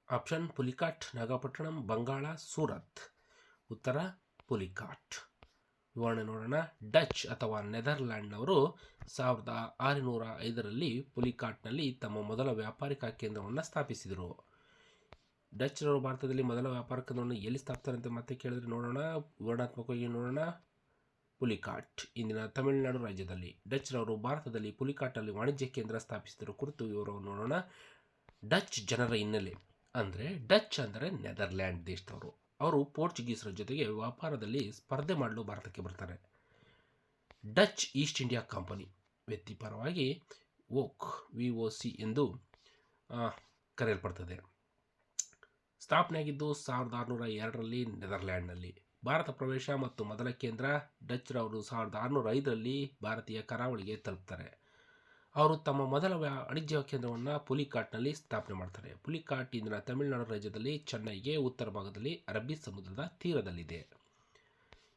ಆಪ್ಷನ್ ಪುಲಿಕಾಟ್, ನಾಗಪಟ್ಟಣಂ, ಬಂಗಾಳ, ಸೂರತ್. ಉತ್ತರ ಪುಲಿಕಾಟ್. ವಿವರಣೆ ನೋಡೋಣ. ಡಚ್ ಅಥವಾ ನೆದರ್ಲ್ಯಾಂಡ್ನವರು 1605ರಲ್ಲಿ ಪುಲಿಕಾಟ್ನಲ್ಲಿ ತಮ್ಮ ಮೊದಲ ವ್ಯಾಪಾರಿಕ ಕೇಂದ್ರವನ್ನು ಸ್ಥಾಪಿಸಿದರು. ಡಚ್ರವರು ಭಾರತದಲ್ಲಿ ಮೊದಲ ವ್ಯಾಪಾರ ಕೇಂದ್ರವನ್ನು ಎಲ್ಲಿ ಸ್ಥಾಪಿಸ್ತಾರೆ ಅಂತ ಮತ್ತೆ ಕೇಳಿದ್ರೆ ನೋಡೋಣ. ವಿವರಣಾತ್ಮಕವಾಗಿ ನೋಡೋಣ. ಪುಲಿಕಾಟ್ ಇಂದಿನ ತಮಿಳುನಾಡು ರಾಜ್ಯದಲ್ಲಿ. ಡಚ್ರವರು ಭಾರತದಲ್ಲಿ ಪುಲಿಕಾಟ್ನಲ್ಲಿ ವಾಣಿಜ್ಯ ಕೇಂದ್ರ ಸ್ಥಾಪಿಸಿದ ಕುರಿತು ವಿವರವನ್ನು ನೋಡೋಣ. ಡಚ್ ಜನರ ಹಿನ್ನೆಲೆ ಅಂದರೆ ಡಚ್ ಅಂದರೆ ನೆದರ್ಲ್ಯಾಂಡ್ ದೇಶದವರು. ಅವರು ಪೋರ್ಚುಗೀಸರ ಜೊತೆಗೆ ವ್ಯಾಪಾರದಲ್ಲಿ ಸ್ಪರ್ಧೆ ಮಾಡಲು ಭಾರತಕ್ಕೆ ಬರ್ತಾರೆ. ಡಚ್ ಈಸ್ಟ್ ಇಂಡಿಯಾ ಕಂಪನಿ ವ್ಯಕ್ತಿಪರವಾಗಿ VOC ಎಂದು ಕರೆಯಲ್ಪಡ್ತದೆ. ಸ್ಥಾಪನೆಯಾಗಿದ್ದು 1602ರಲ್ಲಿ ನೆದರ್ಲ್ಯಾಂಡ್ನಲ್ಲಿ. ಭಾರತ ಪ್ರವೇಶ ಮತ್ತು ಮೊದಲ ಕೇಂದ್ರ. ಡಚ್ರವರು 1605ರಲ್ಲಿ ಭಾರತೀಯ ಕರಾವಳಿಗೆ ತಲುಪ್ತಾರೆ. ಅವರು ತಮ್ಮ ಮೊದಲ ವಾಣಿಜ್ಯ ಕೇಂದ್ರವನ್ನು ಪುಲಿಕಾಟ್ನಲ್ಲಿ ಸ್ಥಾಪನೆ ಮಾಡ್ತಾರೆ. ಪುಲಿಕಾಟ್ ಇಂದಿನ ತಮಿಳುನಾಡು ರಾಜ್ಯದಲ್ಲಿ, ಚೆನ್ನೈಗೆ ಉತ್ತರ ಭಾಗದಲ್ಲಿ ಅರಬ್ಬಿ ಸಮುದ್ರದ ತೀರದಲ್ಲಿದೆ.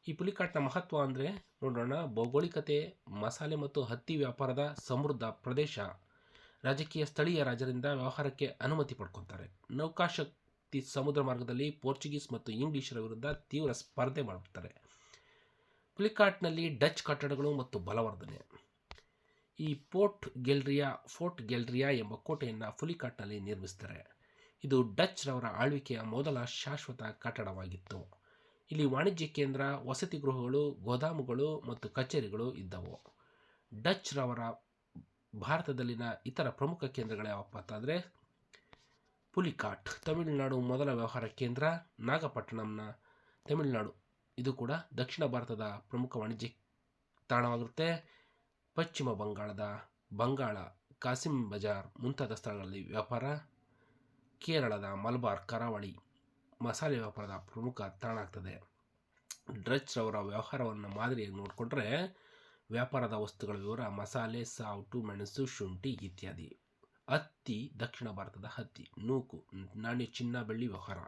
ಈ ಪುಲಿಕಾಟ್ನ ಮಹತ್ವ ಅಂದರೆ ನೋಡೋಣ. ಭೌಗೋಳಿಕತೆ, ಮಸಾಲೆ ಮತ್ತು ಹತ್ತಿ ವ್ಯಾಪಾರದ ಸಮೃದ್ಧ ಪ್ರದೇಶ. ರಾಜಕೀಯ ಸ್ಥಳೀಯ ರಾಜರಿಂದ ವ್ಯವಹಾರಕ್ಕೆ ಅನುಮತಿ ಪಡ್ಕೊತಾರೆ. ನೌಕಾಶಕ್ತಿ ಸಮುದ್ರ ಮಾರ್ಗದಲ್ಲಿ ಪೋರ್ಚುಗೀಸ್ ಮತ್ತು ಇಂಗ್ಲಿಷರ ವಿರುದ್ಧ ತೀವ್ರ ಸ್ಪರ್ಧೆ ಮಾಡುತ್ತಾರೆ. ಪುಲಿಕಾಟ್ನಲ್ಲಿ ಡಚ್ ಕಟ್ಟಡಗಳು ಮತ್ತು ಬಲವರ್ಧನೆ. ಈ ಫೋರ್ಟ್ ಗೆಲ್ರಿಯಾ ಎಂಬ ಕೋಟೆಯನ್ನು ಪುಲಿಕಾಟ್ನಲ್ಲಿ ನಿರ್ಮಿಸ್ತಾರೆ. ಇದು ಡಚ್ ರವರ ಆಳ್ವಿಕೆಯ ಮೊದಲ ಶಾಶ್ವತ ಕಟ್ಟಡವಾಗಿತ್ತು. ಇಲ್ಲಿ ವಾಣಿಜ್ಯ ಕೇಂದ್ರ, ವಸತಿ ಗೃಹಗಳು, ಗೋದಾಮುಗಳು ಮತ್ತು ಕಚೇರಿಗಳು ಇದ್ದವು. ಡಚ್ ರವರ ಭಾರತದಲ್ಲಿನ ಇತರ ಪ್ರಮುಖ ಕೇಂದ್ರಗಳು ಯಾವಪ್ಪ ಅಂತಂದರೆ ಪುಲಿಕಾಟ್ ತಮಿಳುನಾಡು ಮೊದಲ ವ್ಯವಹಾರ ಕೇಂದ್ರ, ನಾಗಪಟ್ಟಣಂನ ತಮಿಳುನಾಡು ಇದು ಕೂಡ ದಕ್ಷಿಣ ಭಾರತದ ಪ್ರಮುಖ ವಾಣಿಜ್ಯ ತಾಣವಾಗಿರುತ್ತೆ. ಪಶ್ಚಿಮ ಬಂಗಾಳ ಕಾಸಿಂ ಬಜಾರ್ ಮುಂತಾದ ಸ್ಥಳಗಳಲ್ಲಿ ವ್ಯಾಪಾರ. ಕೇರಳದ ಮಲಬಾರ್ ಕರಾವಳಿ ಮಸಾಲೆ ವ್ಯಾಪಾರದ ಪ್ರಮುಖ ತಾಣ ಆಗ್ತದೆ. ಡಚ್ ರವರ ವ್ಯವಹಾರವನ್ನು ಮಾದರಿಯಾಗಿ ನೋಡಿಕೊಂಡ್ರೆ ವ್ಯಾಪಾರದ ವಸ್ತುಗಳ ವಿವರ: ಮಸಾಲೆ, ಸಾವಟು, ಮೆಣಸು, ಶುಂಠಿ ಇತ್ಯಾದಿ. ಹತ್ತಿ, ದಕ್ಷಿಣ ಭಾರತದ ಹತ್ತಿ. ನೂಕು, ನಾಣ್ಯ, ಚಿನ್ನ, ಬೆಳ್ಳಿ ವ್ಯವಹಾರ.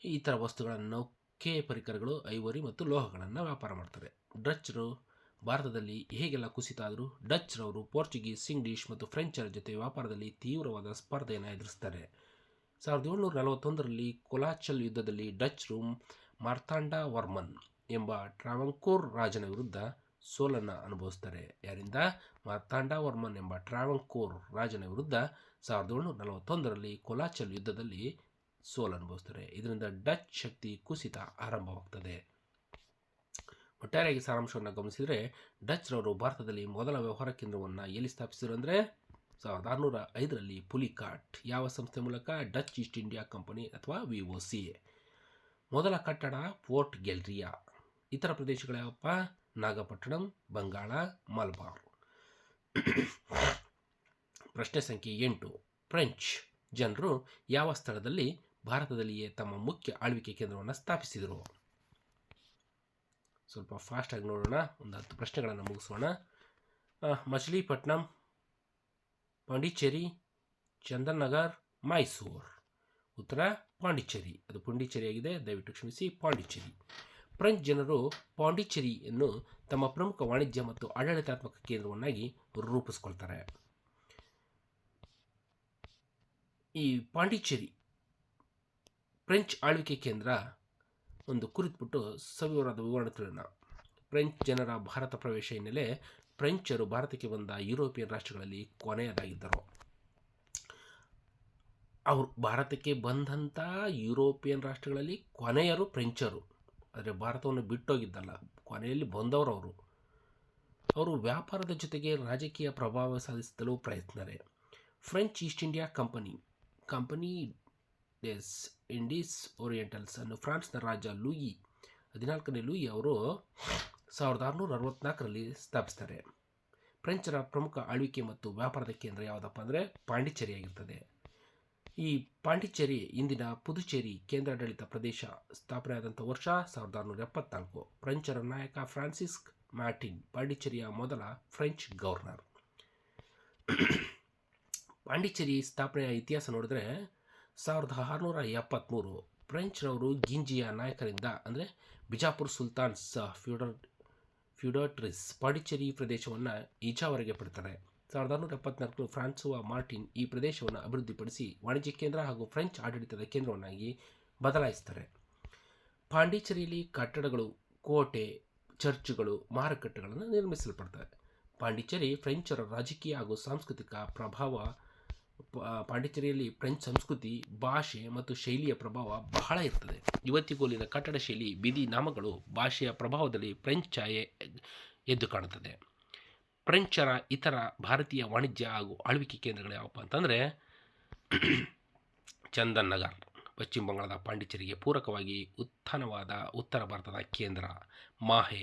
ಈ ಥರ ವಸ್ತುಗಳ ನೌಕೆ ಪರಿಕರಗಳು, ಐವರಿ ಮತ್ತು ಲೋಹಗಳನ್ನು ವ್ಯಾಪಾರ ಮಾಡ್ತಾರೆ. ಡಚ್ರು ಭಾರತದಲ್ಲಿ ಹೇಗೆಲ್ಲ ಕುಸಿತ ಆದರೂ ಡಚ್ ರವರು ಪೋರ್ಚುಗೀಸ್, ಇಂಗ್ಲಿಷ್ ಮತ್ತು ಫ್ರೆಂಚರ ಜೊತೆ ವ್ಯಾಪಾರದಲ್ಲಿ ತೀವ್ರವಾದ ಸ್ಪರ್ಧೆಯನ್ನು ಎದುರಿಸ್ತಾರೆ. 1741ರಲ್ಲಿ ಕೊಲಾಚಲ್ ಯುದ್ಧದಲ್ಲಿ ಡಚ್ರು ಮಾರ್ತಾಂಡವರ್ಮನ್ ಎಂಬ ಟ್ರಾವಂಕೋರ್ ರಾಜನ ವಿರುದ್ಧ ಸೋಲನ್ನು ಅನುಭವಿಸ್ತಾರೆ. ಯಾರಿಂದ? ಮಾರ್ತಾಂಡವರ್ಮನ್ ಎಂಬ ಟ್ರಾವಂಕೋರ್ ರಾಜನ ವಿರುದ್ಧ 1741ರಲ್ಲಿ ಕೊಲಾಚಲ್ ಯುದ್ಧದಲ್ಲಿ ಸೋಲು ಅನುಭವಿಸ್ತಾರೆ. ಇದರಿಂದ ಡಚ್ ಶಕ್ತಿ ಕುಸಿತ ಆರಂಭವಾಗ್ತದೆ. ಒಟ್ಟಾರೆಯಾಗಿ ಸಾರಾಂಶವನ್ನು ಗಮನಿಸಿದರೆ ಡಚ್ ರವರು ಭಾರತದಲ್ಲಿ ಮೊದಲ ವ್ಯವಹಾರ ಕೇಂದ್ರವನ್ನು ಎಲ್ಲಿ ಸ್ಥಾಪಿಸಿದರು ಅಂದರೆ 1605ರಲ್ಲಿ ಪುಲಿಕಾಟ್. ಯಾವ ಸಂಸ್ಥೆ ಮೂಲಕ? ಡಚ್ ಈಸ್ಟ್ ಇಂಡಿಯಾ ಕಂಪನಿ ಅಥವಾ VOC. ಮೊದಲ ಕಟ್ಟಡ ಫೋರ್ಟ್ ಗೆಲ್ರಿಯಾ. ಇತರ ಪ್ರದೇಶಗಳು ಯಾವಪ್ಪ? ನಾಗಪಟ್ಟಣಂ, ಬಂಗಾಳ, ಮಲಬಾರ್. ಪ್ರಶ್ನೆ ಸಂಖ್ಯೆ 8. ಫ್ರೆಂಚ್ ಜನರು ಯಾವ ಸ್ಥಳದಲ್ಲಿ ಭಾರತದಲ್ಲಿಯೇ ತಮ್ಮ ಮುಖ್ಯ ಆಳ್ವಿಕೆ ಕೇಂದ್ರವನ್ನು ಸ್ಥಾಪಿಸಿದರು? ಸ್ವಲ್ಪ ಫಾಸ್ಟಾಗಿ ನೋಡೋಣ. ಒಂದು 10 ಪ್ರಶ್ನೆಗಳನ್ನು ಮುಗಿಸೋಣ. ಮಚಿಲಿಪಟ್ನಂ, ಪಾಂಡಿಚೇರಿ, ಚಂದನ್ನಗರ್, ಮೈಸೂರು. ಉತ್ತರ ಪಾಂಡಿಚೇರಿ. ಅದು ಪುಂಡಿಚೇರಿ ಆಗಿದೆ, ದಯವಿಟ್ಟು ಕ್ಷಮಿಸಿ. ಪಾಂಡಿಚೇರಿ. ಫ್ರೆಂಚ್ ಜನರು ಪಾಂಡಿಚೇರಿಯನ್ನು ತಮ್ಮ ಪ್ರಮುಖ ವಾಣಿಜ್ಯ ಮತ್ತು ಆಡಳಿತಾತ್ಮಕ ಕೇಂದ್ರವನ್ನಾಗಿ ರೂಪಿಸ್ಕೊಳ್ತಾರೆ. ಈ ಪಾಂಡಿಚೇರಿ ಫ್ರೆಂಚ್ ಆಳ್ವಿಕೆ ಕೇಂದ್ರ ಒಂದು ಕುರಿತುಬಿಟ್ಟು ಸವಿವರವಾದ ವಿವರಣೆ ತಿಳಿಯೋಣ. ಫ್ರೆಂಚ್ ಜನರ ಭಾರತ ಪ್ರವೇಶ ಹಿನ್ನೆಲೆ ಫ್ರೆಂಚರು ಭಾರತಕ್ಕೆ ಬಂದ ಯುರೋಪಿಯನ್ ರಾಷ್ಟ್ರಗಳಲ್ಲಿ ಕೊನೆಯದಾಗಿದ್ದರು. ಅವರು ಭಾರತಕ್ಕೆ ಬಂದಂಥ ಯುರೋಪಿಯನ್ ರಾಷ್ಟ್ರಗಳಲ್ಲಿ ಕೊನೆಯರು ಫ್ರೆಂಚರು. ಆದರೆ ಭಾರತವನ್ನು ಬಿಟ್ಟೋಗಿದ್ದಲ್ಲ, ಕೊನೆಯಲ್ಲಿ ಬಂದವರು ಅವರು ವ್ಯಾಪಾರದ ಜೊತೆಗೆ ರಾಜಕೀಯ ಪ್ರಭಾವ ಸಾಧಿಸಲು ಪ್ರಯತ್ನರೇ. French East India company ಡೆಸ್ Indies ಓರಿಯೆಂಟಲ್ಸ್ ಅನ್ನು ಫ್ರಾನ್ಸ್ನ ರಾಜ ಲೂಯಿ 14ನೇ ಲೂಯಿ ಅವರು 1664ರಲ್ಲಿ ಸ್ಥಾಪಿಸ್ತಾರೆ. ಫ್ರೆಂಚರ ಪ್ರಮುಖ ಆಳ್ವಿಕೆ ಮತ್ತು ವ್ಯಾಪಾರದ ಕೇಂದ್ರ ಯಾವುದಪ್ಪ ಅಂದರೆ ಪಾಂಡಿಚೇರಿಯಾಗಿರ್ತದೆ. ಈ ಪಾಂಡಿಚೇರಿ ಇಂದಿನ ಪುದುಚೇರಿ ಕೇಂದ್ರಾಡಳಿತ ಪ್ರದೇಶ ಸ್ಥಾಪನೆಯಾದಂಥ ವರ್ಷ 1674. ಫ್ರೆಂಚರ ನಾಯಕ ಫ್ರಾನ್ಸಿಸ್ಕ್ ಮಾರ್ಟಿನ್ ಪಾಂಡಿಚೇರಿಯ ಮೊದಲ ಫ್ರೆಂಚ್ ಗವರ್ನರ್. ಪಾಂಡಿಚೇರಿ ಫ್ರಾಂಚೆರಿಯ ಇತಿಹಾಸ ನೋಡಿದ್ರೆ 1673 ಫ್ರೆಂಚ್ನವರು ಗಿಂಜಿಯ ನಾಯಕರಿಂದ ಅಂದರೆ ಬಿಜಾಪುರ್ ಸುಲ್ತಾನ್ಸ್ ಫ್ಯೂಡೇಟರಿಸ್ ಪಾಂಡಿಚೇರಿ ಪ್ರದೇಶವನ್ನು ಈಜಾವರೆಗೆ ಪಡ್ತಾರೆ. 1674 ಫ್ರಾನ್ಸುವಾ ಮಾರ್ಟಿನ್ ಈ ಪ್ರದೇಶವನ್ನು ಅಭಿವೃದ್ಧಿಪಡಿಸಿ ವಾಣಿಜ್ಯ ಕೇಂದ್ರ ಹಾಗೂ ಫ್ರೆಂಚ್ ಆಡಳಿತದ ಕೇಂದ್ರವನ್ನಾಗಿ ಬದಲಾಯಿಸ್ತಾರೆ. ಪಾಂಡಿಚೇರಿಯಲ್ಲಿ ಕಟ್ಟಡಗಳು, ಕೋಟೆ, ಚರ್ಚ್ಗಳು, ಮಾರುಕಟ್ಟೆಗಳನ್ನು ನಿರ್ಮಿಸಲ್ಪಡ್ತವೆ. ಪಾಂಡಿಚೇರಿ ಫ್ರೆಂಚರ ರಾಜಕೀಯ ಹಾಗೂ ಸಾಂಸ್ಕೃತಿಕ ಪ್ರಭಾವ. ಪಾಂಡಿಚೇರಿಯಲ್ಲಿ ಫ್ರೆಂಚ್ ಸಂಸ್ಕೃತಿ, ಭಾಷೆ ಮತ್ತು ಶೈಲಿಯ ಪ್ರಭಾವ ಬಹಳ ಇರ್ತದೆ. ಇವತ್ತಿಗೂ ಅಲ್ಲಿನ ಕಟ್ಟಡ ಶೈಲಿ, ಬೀದಿ ನಾಮಗಳು, ಭಾಷೆಯ ಪ್ರಭಾವದಲ್ಲಿ ಫ್ರೆಂಚ್ ಛಾಯೆ ಎದ್ದು ಕಾಣುತ್ತದೆ. ಫ್ರೆಂಚರ ಇತರ ಭಾರತೀಯ ವಾಣಿಜ್ಯ ಹಾಗೂ ಆಳ್ವಿಕೆ ಕೇಂದ್ರಗಳು ಯಾವಪ್ಪ ಅಂತಂದರೆ ಚಂದನ್ ನಗರ್ ಪಶ್ಚಿಮ ಬಂಗಾಳದ ಪಾಂಡಿಚೇರಿಗೆ ಪೂರಕವಾಗಿ ಉತ್ಥಾನವಾದ ಉತ್ತರ ಭಾರತದ ಕೇಂದ್ರ. ಮಾಹೆ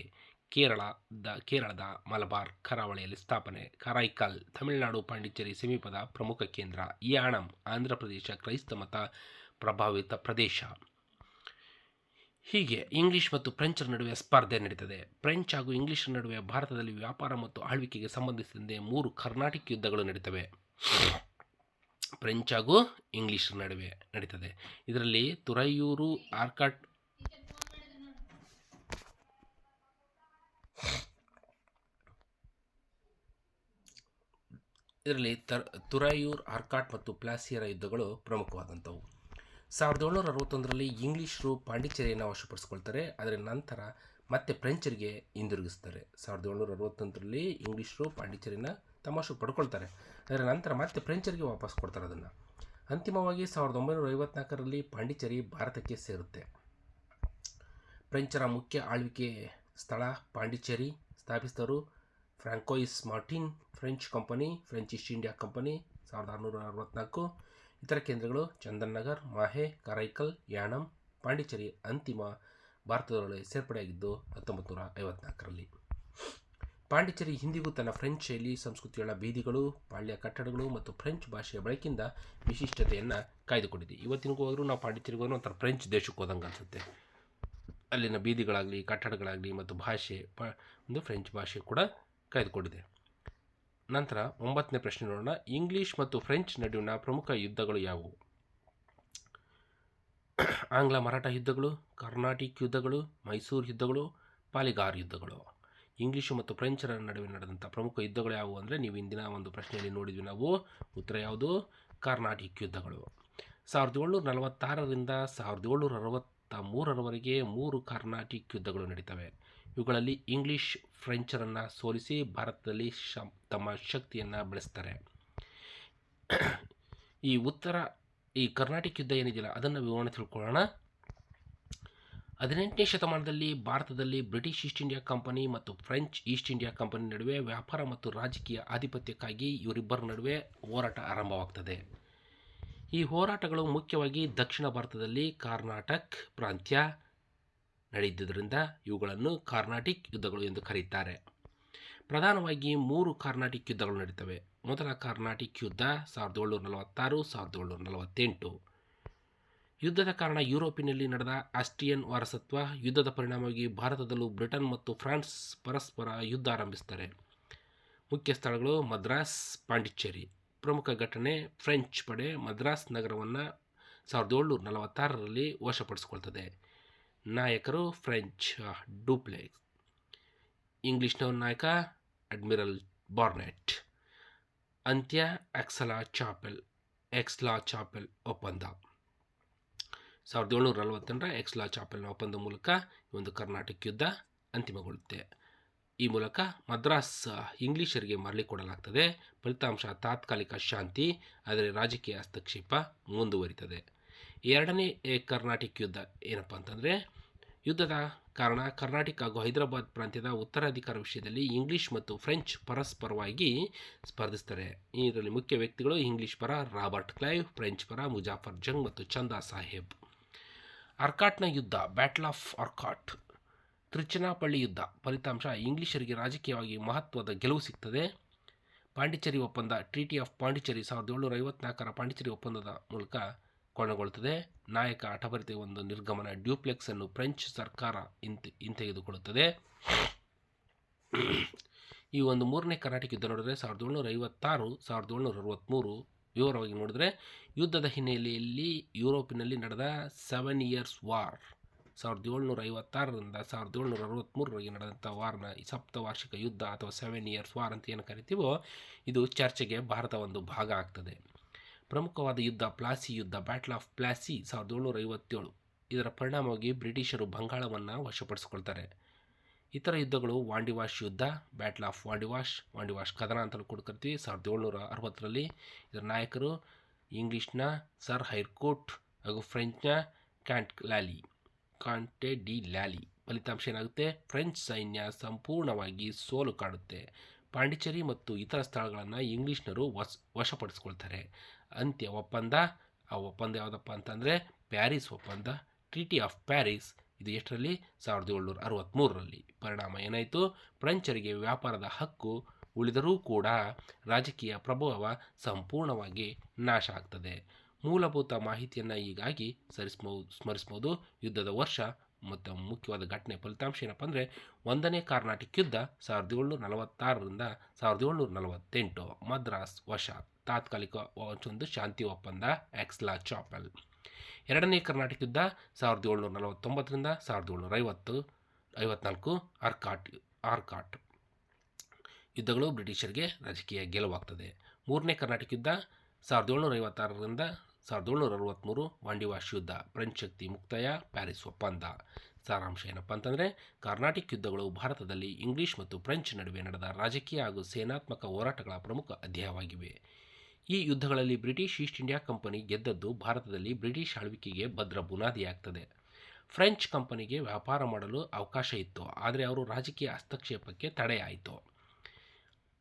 ಕೇರಳದ ಮಲಬಾರ್ ಕರಾವಳಿಯಲ್ಲಿ ಸ್ಥಾಪನೆ. ಕರೈಕಲ್ ತಮಿಳುನಾಡು ಪಾಂಡಿಚೇರಿ ಸಮೀಪದ ಪ್ರಮುಖ ಕೇಂದ್ರ. ಯಾಣಂ ಆಂಧ್ರ ಪ್ರದೇಶ ಕ್ರೈಸ್ತ ಮತ ಪ್ರಭಾವಿತ ಪ್ರದೇಶ. ಹೀಗೆ ಇಂಗ್ಲಿಷ್ ಮತ್ತು ಫ್ರೆಂಚರ ನಡುವೆ ಸ್ಪರ್ಧೆ ನಡೀತದೆ. ಫ್ರೆಂಚ್ ಹಾಗೂ ಇಂಗ್ಲಿಷರ ನಡುವೆ ಭಾರತದಲ್ಲಿ ವ್ಯಾಪಾರ ಮತ್ತು ಆಳ್ವಿಕೆಗೆ ಸಂಬಂಧಿಸಿದಂತೆ 3 ಕರ್ನಾಟಿಕ್ ಯುದ್ಧಗಳು ನಡೀತವೆ. ಫ್ರೆಂಚ್ ಹಾಗೂ ಇಂಗ್ಲಿಷರ ನಡುವೆ ನಡೀತದೆ. ಇದರಲ್ಲಿ ತುರೈಯೂರು ಆರ್ಕಾಟ್ ಮತ್ತು ಪ್ಲಾಸಿಯರ ಯುದ್ಧಗಳು ಪ್ರಮುಖವಾದಂಥವು. 1761ರಲ್ಲಿ ಇಂಗ್ಲಿಷರು ಪಾಂಡಿಚೇರಿಯನ್ನು ವಶಪಡಿಸಿಕೊಳ್ತಾರೆ. ಅದರ ನಂತರ ಮತ್ತೆ ಫ್ರೆಂಚರಿಗೆ ಹಿಂದಿರುಗಿಸ್ತಾರೆ. 1761ರಲ್ಲಿ ಇಂಗ್ಲಿಷರು ಪಾಂಡಿಚೇರಿನ ತಮ್ಮ ವಶಕ್ಕೆ ಪಡ್ಕೊಳ್ತಾರೆ. ಅದರ ನಂತರ ಮತ್ತೆ ಫ್ರೆಂಚರಿಗೆ ವಾಪಸ್ ಕೊಡ್ತಾರೆ ಅದನ್ನು. ಅಂತಿಮವಾಗಿ 1954ರಲ್ಲಿ ಪಾಂಡಿಚೇರಿ ಭಾರತಕ್ಕೆ ಸೇರುತ್ತೆ. ಫ್ರೆಂಚರ ಮುಖ್ಯ ಆಳ್ವಿಕೆ ಸ್ಥಳ ಪಾಂಡಿಚೇರಿ. ಸ್ಥಾಪಿಸಿದವರು Francois Martin. French company, French East India company 1664. ಇತರ ಕೇಂದ್ರಗಳು ಚಂದನ್ ನಗರ್, ಮಾಹೆ, ಕರೈಕಲ್, ಯಾಣಂ. ಪಾಂಡಿಚೇರಿ ಅಂತಿಮ ಭಾರತದೊಳಗೆ ಸೇರ್ಪಡೆಯಾಗಿದ್ದು 1954ರಲ್ಲಿ. ಪಾಂಡಿಚೇರಿ ಇಂದಿಗೂ ತನ್ನ ಫ್ರೆಂಚ್ ಶೈಲಿ, ಸಂಸ್ಕೃತಿಯುಳ್ಳ ಬೀದಿಗಳು, ಪಾಳ್ಯ ಕಟ್ಟಡಗಳು ಮತ್ತು ಫ್ರೆಂಚ್ ಭಾಷೆಯ ಬಳಕೆಯಿಂದ ವಿಶಿಷ್ಟತೆಯನ್ನು ಕಾಯ್ದುಕೊಂಡಿದೆ. ಇವತ್ತಿನಗೂ ಹೋದರೂ ನಾವು ಪಾಂಡಿಚೇರಿಗೆ ಹೋದ್ರೆ ಒಂಥರ ಫ್ರೆಂಚ್ ದೇಶಕ್ಕೆ ಹೋದಂಗೆ ಅನಿಸುತ್ತೆ. ಅಲ್ಲಿನ ಬೀದಿಗಳಾಗಲಿ, ಕಟ್ಟಡಗಳಾಗಲಿ ಮತ್ತು ಭಾಷೆ ಒಂದು ಫ್ರೆಂಚ್ ಭಾಷೆ ಕೂಡ ಕಾಯ್ದುಕೊಂಡಿದೆ. ನಂತರ 9ನೇ ಪ್ರಶ್ನೆ ನೋಡೋಣ. ಇಂಗ್ಲಿಷ್ ಮತ್ತು ಫ್ರೆಂಚ್ ನಡುವಿನ ಪ್ರಮುಖ ಯುದ್ಧಗಳು ಯಾವುವು? ಆಂಗ್ಲ ಮರಾಠ ಯುದ್ಧಗಳು, ಕರ್ನಾಟಿಕ್ ಯುದ್ಧಗಳು, ಮೈಸೂರು ಯುದ್ಧಗಳು, ಪಾಲಿಗಾರ್ ಯುದ್ಧಗಳು. ಇಂಗ್ಲೀಷು ಮತ್ತು ಫ್ರೆಂಚರ ನಡುವೆ ನಡೆದಂಥ ಪ್ರಮುಖ ಯುದ್ಧಗಳು ಯಾವುವು ಅಂದರೆ ನೀವು ಇಂದಿನ ಒಂದು ಪ್ರಶ್ನೆಯಲ್ಲಿ ನೋಡಿದ್ವಿ ನಾವು. ಉತ್ತರ ಯಾವುದು? ಕರ್ನಾಟಿಕ್ ಯುದ್ಧಗಳು. 1746ರಿಂದ 1763ರವರೆಗೆ 3 ಕರ್ನಾಟಿಕ್ ಯುದ್ಧಗಳು ನಡೀತವೆ. ಇವುಗಳಲ್ಲಿ ಇಂಗ್ಲಿಷ್ ಫ್ರೆಂಚರನ್ನು ಸೋಲಿಸಿ ಭಾರತದಲ್ಲಿ ತಮ್ಮ ಶಕ್ತಿಯನ್ನು ಬೆಳೆಸ್ತಾರೆ. ಈ ಕರ್ನಾಟಿಕ್ ಯುದ್ಧ ಏನಿದೆಯಲ್ಲ ಅದನ್ನು ವಿವರಣೆ ತಿಳ್ಕೊಳ್ಳೋಣ. 18ನೇ ಶತಮಾನದಲ್ಲಿ ಭಾರತದಲ್ಲಿ ಬ್ರಿಟಿಷ್ ಈಸ್ಟ್ ಇಂಡಿಯಾ ಕಂಪನಿ ಮತ್ತು ಫ್ರೆಂಚ್ ಈಸ್ಟ್ ಇಂಡಿಯಾ ಕಂಪನಿ ನಡುವೆ ವ್ಯಾಪಾರ ಮತ್ತು ರಾಜಕೀಯ ಆಧಿಪತ್ಯಕ್ಕಾಗಿ ಇವರಿಬ್ಬರ ನಡುವೆ ಹೋರಾಟ ಆರಂಭವಾಗ್ತದೆ. ಈ ಹೋರಾಟಗಳು ಮುಖ್ಯವಾಗಿ ದಕ್ಷಿಣ ಭಾರತದಲ್ಲಿ ಕರ್ನಾಟಕ ಪ್ರಾಂತ್ಯ ನಡೆದಿದ್ದರಿಂದ ಇವುಗಳನ್ನು ಕರ್ನಾಟಿಕ್ ಯುದ್ಧಗಳು ಎಂದು ಕರೆಯುತ್ತಾರೆ. ಪ್ರಧಾನವಾಗಿ 3 ಕರ್ನಾಟಿಕ್ ಯುದ್ಧಗಳು ನಡೀತವೆ. ಮೊದಲ ಕರ್ನಾಟಿಕ್ ಯುದ್ಧ 1746-1748. ಯುದ್ಧದ ಕಾರಣ ಯುರೋಪಿನಲ್ಲಿ ನಡೆದ ಆಸ್ಟ್ರಿಯನ್ ವಾರಸತ್ವ. ಯುದ್ಧದ ಪರಿಣಾಮವಾಗಿ ಭಾರತದಲ್ಲೂ ಬ್ರಿಟನ್ ಮತ್ತು ಫ್ರಾನ್ಸ್ ಪರಸ್ಪರ ಯುದ್ಧ ಆರಂಭಿಸುತ್ತಾರೆ. ಮುಖ್ಯ ಸ್ಥಳಗಳು ಮದ್ರಾಸ್, ಪಾಂಡಿಚೇರಿ. ಪ್ರಮುಖ ಘಟನೆ ಫ್ರೆಂಚ್ ಪಡೆ ಮದ್ರಾಸ್ ನಗರವನ್ನು 1746ರಲ್ಲಿ ವಶಪಡಿಸಿಕೊಳ್ತದೆ. ನಾಯಕರು ಫ್ರೆಂಚ್ ಡೂಪ್ಲೆಕ್ಸ್. ಇಂಗ್ಲಿಷ್ನವ್ರ ನಾಯಕ ಅಡ್ಮಿರಲ್ ಬಾರ್ನೆಟ್. ಅಂತ್ಯ ಎಕ್ಸ್ಲಾ ಚಾಪೆಲ್ ಒಪ್ಪಂದ. 1748 ಎಕ್ಸ್ಲಾ ಚಾಪೆಲ್ನ ಒಪ್ಪಂದ ಮೂಲಕ ಒಂದು ಕರ್ನಾಟಕ ಯುದ್ಧ ಅಂತಿಮಗೊಳ್ಳುತ್ತೆ. ಈ ಮೂಲಕ ಮದ್ರಾಸ್ ಇಂಗ್ಲಿಷರಿಗೆ ಮರಳಿಕೊಡಲಾಗ್ತದೆ. ಫಲಿತಾಂಶ ತಾತ್ಕಾಲಿಕ ಶಾಂತಿ, ಆದರೆ ರಾಜಕೀಯ ಹಸ್ತಕ್ಷೇಪ ಮುಂದುವರಿತದೆ. ಎರಡನೇ ಕರ್ನಾಟಕ ಯುದ್ಧ ಏನಪ್ಪ ಅಂತಂದರೆ, ಯುದ್ಧದ ಕಾರಣ ಕರ್ನಾಟಕ ಹಾಗೂ ಹೈದರಾಬಾದ್ ಪ್ರಾಂತ್ಯದ ಉತ್ತರಾಧಿಕಾರ ವಿಷಯದಲ್ಲಿ ಇಂಗ್ಲಿಷ್ ಮತ್ತು ಫ್ರೆಂಚ್ ಪರಸ್ಪರವಾಗಿ ಸ್ಪರ್ಧಿಸ್ತಾರೆ. ಇದರಲ್ಲಿ ಮುಖ್ಯ ವ್ಯಕ್ತಿಗಳು ಇಂಗ್ಲಿಷ್ ಪರ ರಾಬರ್ಟ್ ಕ್ಲೈವ್, ಫ್ರೆಂಚ್ ಪರ ಮುಜಾಫರ್ ಜಂಗ್ ಮತ್ತು ಚಂದಾ ಸಾಹೇಬ್. ಆರ್ಕಾಟ್ನ ಯುದ್ಧ, ಬ್ಯಾಟಲ್ ಆಫ್ ಆರ್ಕಾಟ್, ತಿರುಚನಾಪಳ್ಳಿ ಯುದ್ಧ. ಫಲಿತಾಂಶ ಇಂಗ್ಲಿಷರಿಗೆ ರಾಜಕೀಯವಾಗಿ ಮಹತ್ವದ ಗೆಲುವು ಸಿಗ್ತದೆ. ಪಾಂಡಿಚೇರಿ ಒಪ್ಪಂದ, ಟ್ರೀಟಿ ಆಫ್ ಪಾಂಡಿಚೇರಿ 1754 ಪಾಂಡಿಚೇರಿ ಒಪ್ಪಂದದ ಮೂಲಕ ಕೊನೆಗೊಳ್ಳುತ್ತದೆ. ನಾಯಕ ಹಠಭರಿತ ಒಂದು ನಿರ್ಗಮನ, ಡ್ಯೂಪ್ಲೆಕ್ಸ್ ಅನ್ನು ಫ್ರೆಂಚ್ ಸರ್ಕಾರ ಹಿಂತೆಗೆದುಕೊಳ್ಳುತ್ತದೆ. ಈ ಒಂದು ಮೂರನೇ ಕರ್ನಾಟಕ ಯುದ್ಧ ನೋಡಿದ್ರೆ 1756 1763 ವಿವರವಾಗಿ ನೋಡಿದ್ರೆ, ಯುದ್ಧದ ಹಿನ್ನೆಲೆಯಲ್ಲಿ ಯುರೋಪಿನಲ್ಲಿ ನಡೆದ 7 ಇಯರ್ಸ್ ವಾರ್, 1756ರಿಂದ 1763ರವರೆಗೆ ನಡೆದಂಥ ವಾರ್ನ ಸಪ್ತವಾರ್ಷಿಕ ಯುದ್ಧ ಅಥವಾ 7 ಇಯರ್ಸ್ ವಾರ್ ಅಂತ ಏನು ಕರಿತೀವೋ, ಇದು ಚರ್ಚೆಗೆ ಭಾರತ ಒಂದು ಭಾಗ ಆಗ್ತದೆ. ಪ್ರಮುಖವಾದ ಯುದ್ಧ ಪ್ಲಾಸಿ ಯುದ್ಧ, ಬ್ಯಾಟಲ್ ಆಫ್ ಪ್ಲಾಸಿ 1757. ಇದರ ಪರಿಣಾಮವಾಗಿ ಬ್ರಿಟಿಷರು ಬಂಗಾಳವನ್ನು ವಶಪಡಿಸಿಕೊಳ್ತಾರೆ. ಇತರ ಯುದ್ಧಗಳು ವಾಂಡಿವಾಶ್ ಯುದ್ಧ, ಬ್ಯಾಟಲ್ ಆಫ್ ವಾಂಡಿವಾಶ್ ಕದನ ಅಂತಲೂ ಕೂಡ ಕರಿತೀವಿ, 1760ರಲ್ಲಿ. ಇದರ ನಾಯಕರು ಇಂಗ್ಲಿಷ್ನ ಸರ್ ಹೈರ್ಕೋಟ್ ಹಾಗೂ ಫ್ರೆಂಚ್ನ ಕಾಂಟೆ ಡಿ ಲ್ಯಾಲಿ. ಫಲಿತಾಂಶ ಏನಾಗುತ್ತೆ? ಫ್ರೆಂಚ್ ಸೈನ್ಯ ಸಂಪೂರ್ಣವಾಗಿ ಸೋಲು ಕಾಣುತ್ತೆ. ಪಾಂಡಿಚೇರಿ ಮತ್ತು ಇತರ ಸ್ಥಳಗಳನ್ನು ಇಂಗ್ಲಿಷ್ನರು ವಶಪಡಿಸ್ಕೊಳ್ತಾರೆ. ಅಂತ್ಯ ಒಪ್ಪಂದ. ಆ ಒಪ್ಪಂದ ಯಾವುದಪ್ಪ ಅಂತಂದರೆ ಪ್ಯಾರಿಸ್ ಒಪ್ಪಂದ, ಟ್ರೀಟಿ ಆಫ್ ಪ್ಯಾರಿಸ್. ಇದು ಎಷ್ಟರಲ್ಲಿ? 1763ರಲ್ಲಿ. ಪರಿಣಾಮ ಏನಾಯಿತು? ಫ್ರೆಂಚರಿಗೆ ವ್ಯಾಪಾರದ ಹಕ್ಕು ಉಳಿದರೂ ಕೂಡ ರಾಜಕೀಯ ಪ್ರಭಾವ ಸಂಪೂರ್ಣವಾಗಿ ನಾಶ ಆಗ್ತದೆ. ಮೂಲಭೂತ ಮಾಹಿತಿಯನ್ನು ಹೀಗಾಗಿ ಸ್ಮರಿಸ್ಬೋದು. ಯುದ್ಧದ ವರ್ಷ ಮತ್ತು ಮುಖ್ಯವಾದ ಘಟನೆ ಫಲಿತಾಂಶ ಏನಪ್ಪ ಅಂದರೆ, ಒಂದನೇ ಕರ್ನಾಟಕ ಯುದ್ಧ 1746ರಿಂದ 1748, ಮದ್ರಾಸ್ ವಶ, ತಾತ್ಕಾಲಿಕ ಒಂದು ಶಾಂತಿ ಒಪ್ಪಂದ, ಎಕ್ಸ್ಲಾ ಚಾಪೆಲ್. ಎರಡನೇ ಕರ್ನಾಟಕ ಯುದ್ಧ 1749ರಿಂದ 1754, ಆರ್ಕಾಟ್ ಯುದ್ಧಗಳು ಬ್ರಿಟಿಷರಿಗೆ ರಾಜಕೀಯ ಗೆಲುವಾಗ್ತದೆ. ಮೂರನೇ ಕರ್ನಾಟಕ ಯುದ್ಧ 1756ರಿಂದ 1763, ವಾಂಡಿವಾಶ್ ಯುದ್ಧ, ಫ್ರೆಂಚ್ ಶಕ್ತಿ ಮುಕ್ತಾಯ, ಪ್ಯಾರಿಸ್ ಒಪ್ಪಂದ. ಸಾರಾಂಶ ಏನಪ್ಪ ಅಂತಂದರೆ, ಕರ್ನಾಟಕ ಯುದ್ಧಗಳು ಭಾರತದಲ್ಲಿ ಇಂಗ್ಲಿಷ್ ಮತ್ತು ಫ್ರೆಂಚ್ ನಡುವೆ ನಡೆದ ರಾಜಕೀಯ ಹಾಗೂ ಸೇನಾತ್ಮಕ ಹೋರಾಟಗಳ ಪ್ರಮುಖ ಅಧ್ಯಾಯವಾಗಿವೆ. ಈ ಯುದ್ಧಗಳಲ್ಲಿ ಬ್ರಿಟಿಷ್ ಈಸ್ಟ್ ಇಂಡಿಯಾ ಕಂಪನಿ ಗೆದ್ದದ್ದು ಭಾರತದಲ್ಲಿ ಬ್ರಿಟಿಷ್ ಆಳ್ವಿಕೆಗೆ ಭದ್ರ ಬುನಾದಿಯಾಗ್ತದೆ. ಫ್ರೆಂಚ್ ಕಂಪನಿಗೆ ವ್ಯಾಪಾರ ಮಾಡಲು ಅವಕಾಶ ಇತ್ತು, ಆದರೆ ಅವರು ರಾಜಕೀಯ ಹಸ್ತಕ್ಷೇಪಕ್ಕೆ ತಡೆಯಾಯಿತು.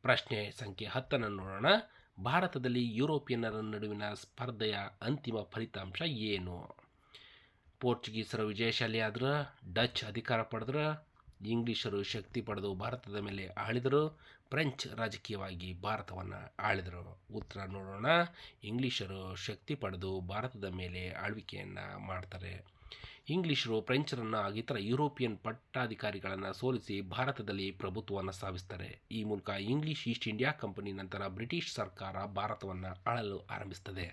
ಪ್ರಶ್ನೆ ಸಂಖ್ಯೆ 10 ನೋಡೋಣ. ಭಾರತದಲ್ಲಿ ಯುರೋಪಿಯನ್ನರ ನಡುವಿನ ಸ್ಪರ್ಧೆಯ ಅಂತಿಮ ಫಲಿತಾಂಶ ಏನು? ಪೋರ್ಚುಗೀಸರು ವಿಜಯಶಾಲಿ ಆದ್ರೆ, ಡಚ್ ಅಧಿಕಾರ ಪಡೆದ್ರೆ, ಇಂಗ್ಲಿಷರು ಶಕ್ತಿ ಪಡೆದು ಭಾರತದ ಮೇಲೆ ಆಳಿದರು, ಫ್ರೆಂಚ್ ರಾಜಕೀಯವಾಗಿ ಭಾರತವನ್ನು ಆಳಿದರು. ಉತ್ತರ ನೋಡೋಣ. ಇಂಗ್ಲಿಷರು ಶಕ್ತಿ ಪಡೆದು ಭಾರತದ ಮೇಲೆ ಆಳ್ವಿಕೆಯನ್ನು ಮಾಡ್ತಾರೆ. ಇಂಗ್ಲಿಷರು ಫ್ರೆಂಚರನ್ನು ಹಾಗೂ ಇತರ ಯುರೋಪಿಯನ್ ಪಟ್ಟಾಧಿಕಾರಿಗಳನ್ನು ಸೋಲಿಸಿ ಭಾರತದಲ್ಲಿ ಪ್ರಭುತ್ವವನ್ನು ಸ್ಥಾಪಿಸ್ತಾರೆ. ಈ ಮೂಲಕ ಇಂಗ್ಲಿಷ್ ಈಸ್ಟ್ ಇಂಡಿಯಾ ಕಂಪನಿ ನಂತರ ಬ್ರಿಟಿಷ್ ಸರ್ಕಾರ ಭಾರತವನ್ನು ಆಳಲು ಆರಂಭಿಸ್ತದೆ.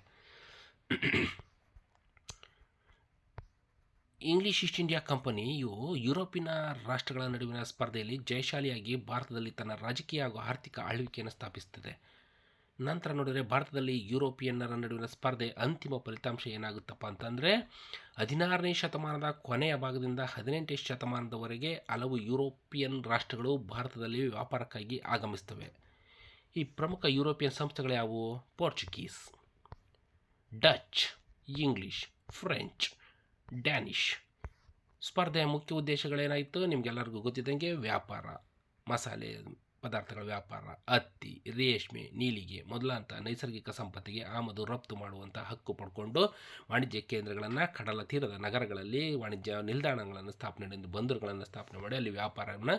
ಇಂಗ್ಲಿಷ್ ಈಸ್ಟ್ ಇಂಡಿಯಾ ಕಂಪನಿಯು ಯುರೋಪಿನ ರಾಷ್ಟ್ರಗಳ ನಡುವಿನ ಸ್ಪರ್ಧೆಯಲ್ಲಿ ಜಯಶಾಲಿಯಾಗಿ ಭಾರತದಲ್ಲಿ ತನ್ನ ರಾಜಕೀಯ ಹಾಗೂ ಆರ್ಥಿಕ ಆಳ್ವಿಕೆಯನ್ನು ಸ್ಥಾಪಿಸುತ್ತದೆ. ನಂತರ ನೋಡಿದರೆ ಭಾರತದಲ್ಲಿ ಯುರೋಪಿಯನ್ನರ ನಡುವಿನ ಸ್ಪರ್ಧೆ ಅಂತಿಮ ಫಲಿತಾಂಶ ಏನಾಗುತ್ತಪ್ಪ ಅಂತಂದರೆ, 16ನೇ ಶತಮಾನದ ಕೊನೆಯ ಭಾಗದಿಂದ 18ನೇ ಶತಮಾನದವರೆಗೆ ಹಲವು ಯುರೋಪಿಯನ್ ರಾಷ್ಟ್ರಗಳು ಭಾರತದಲ್ಲಿ ವ್ಯಾಪಾರಕ್ಕಾಗಿ ಆಗಮಿಸ್ತವೆ. ಈ ಪ್ರಮುಖ ಯುರೋಪಿಯನ್ ಸಂಸ್ಥೆಗಳು ಯಾವುವು? Portuguese, Dutch, English, French, Danish. ಸ್ಪರ್ಧೆಯ ಮುಖ್ಯ ಉದ್ದೇಶಗಳೇನಾಯಿತು? ನಿಮಗೆಲ್ಲರಿಗೂ ಗೊತ್ತಿದ್ದಂಗೆ ವ್ಯಾಪಾರ, ಮಸಾಲೆ ಪದಾರ್ಥಗಳ ವ್ಯಾಪಾರ, ಹತ್ತಿ, ರೇಷ್ಮೆ, ನೀಲಿಗೆ ಮೊದಲಾಂಥ ನೈಸರ್ಗಿಕ ಸಂಪತ್ತಿಗೆ ಆಮದು ರಫ್ತು ಮಾಡುವಂಥ ಹಕ್ಕು ಪಡ್ಕೊಂಡು ವಾಣಿಜ್ಯ ಕೇಂದ್ರಗಳನ್ನು, ಕಡಲ ತೀರದ ನಗರಗಳಲ್ಲಿ ವಾಣಿಜ್ಯ ನಿಲ್ದಾಣಗಳನ್ನು ಸ್ಥಾಪನೆ ಮಾಡಿ, ಬಂದರುಗಳನ್ನು ಸ್ಥಾಪನೆ ಮಾಡಿ ಅಲ್ಲಿ ವ್ಯಾಪಾರವನ್ನು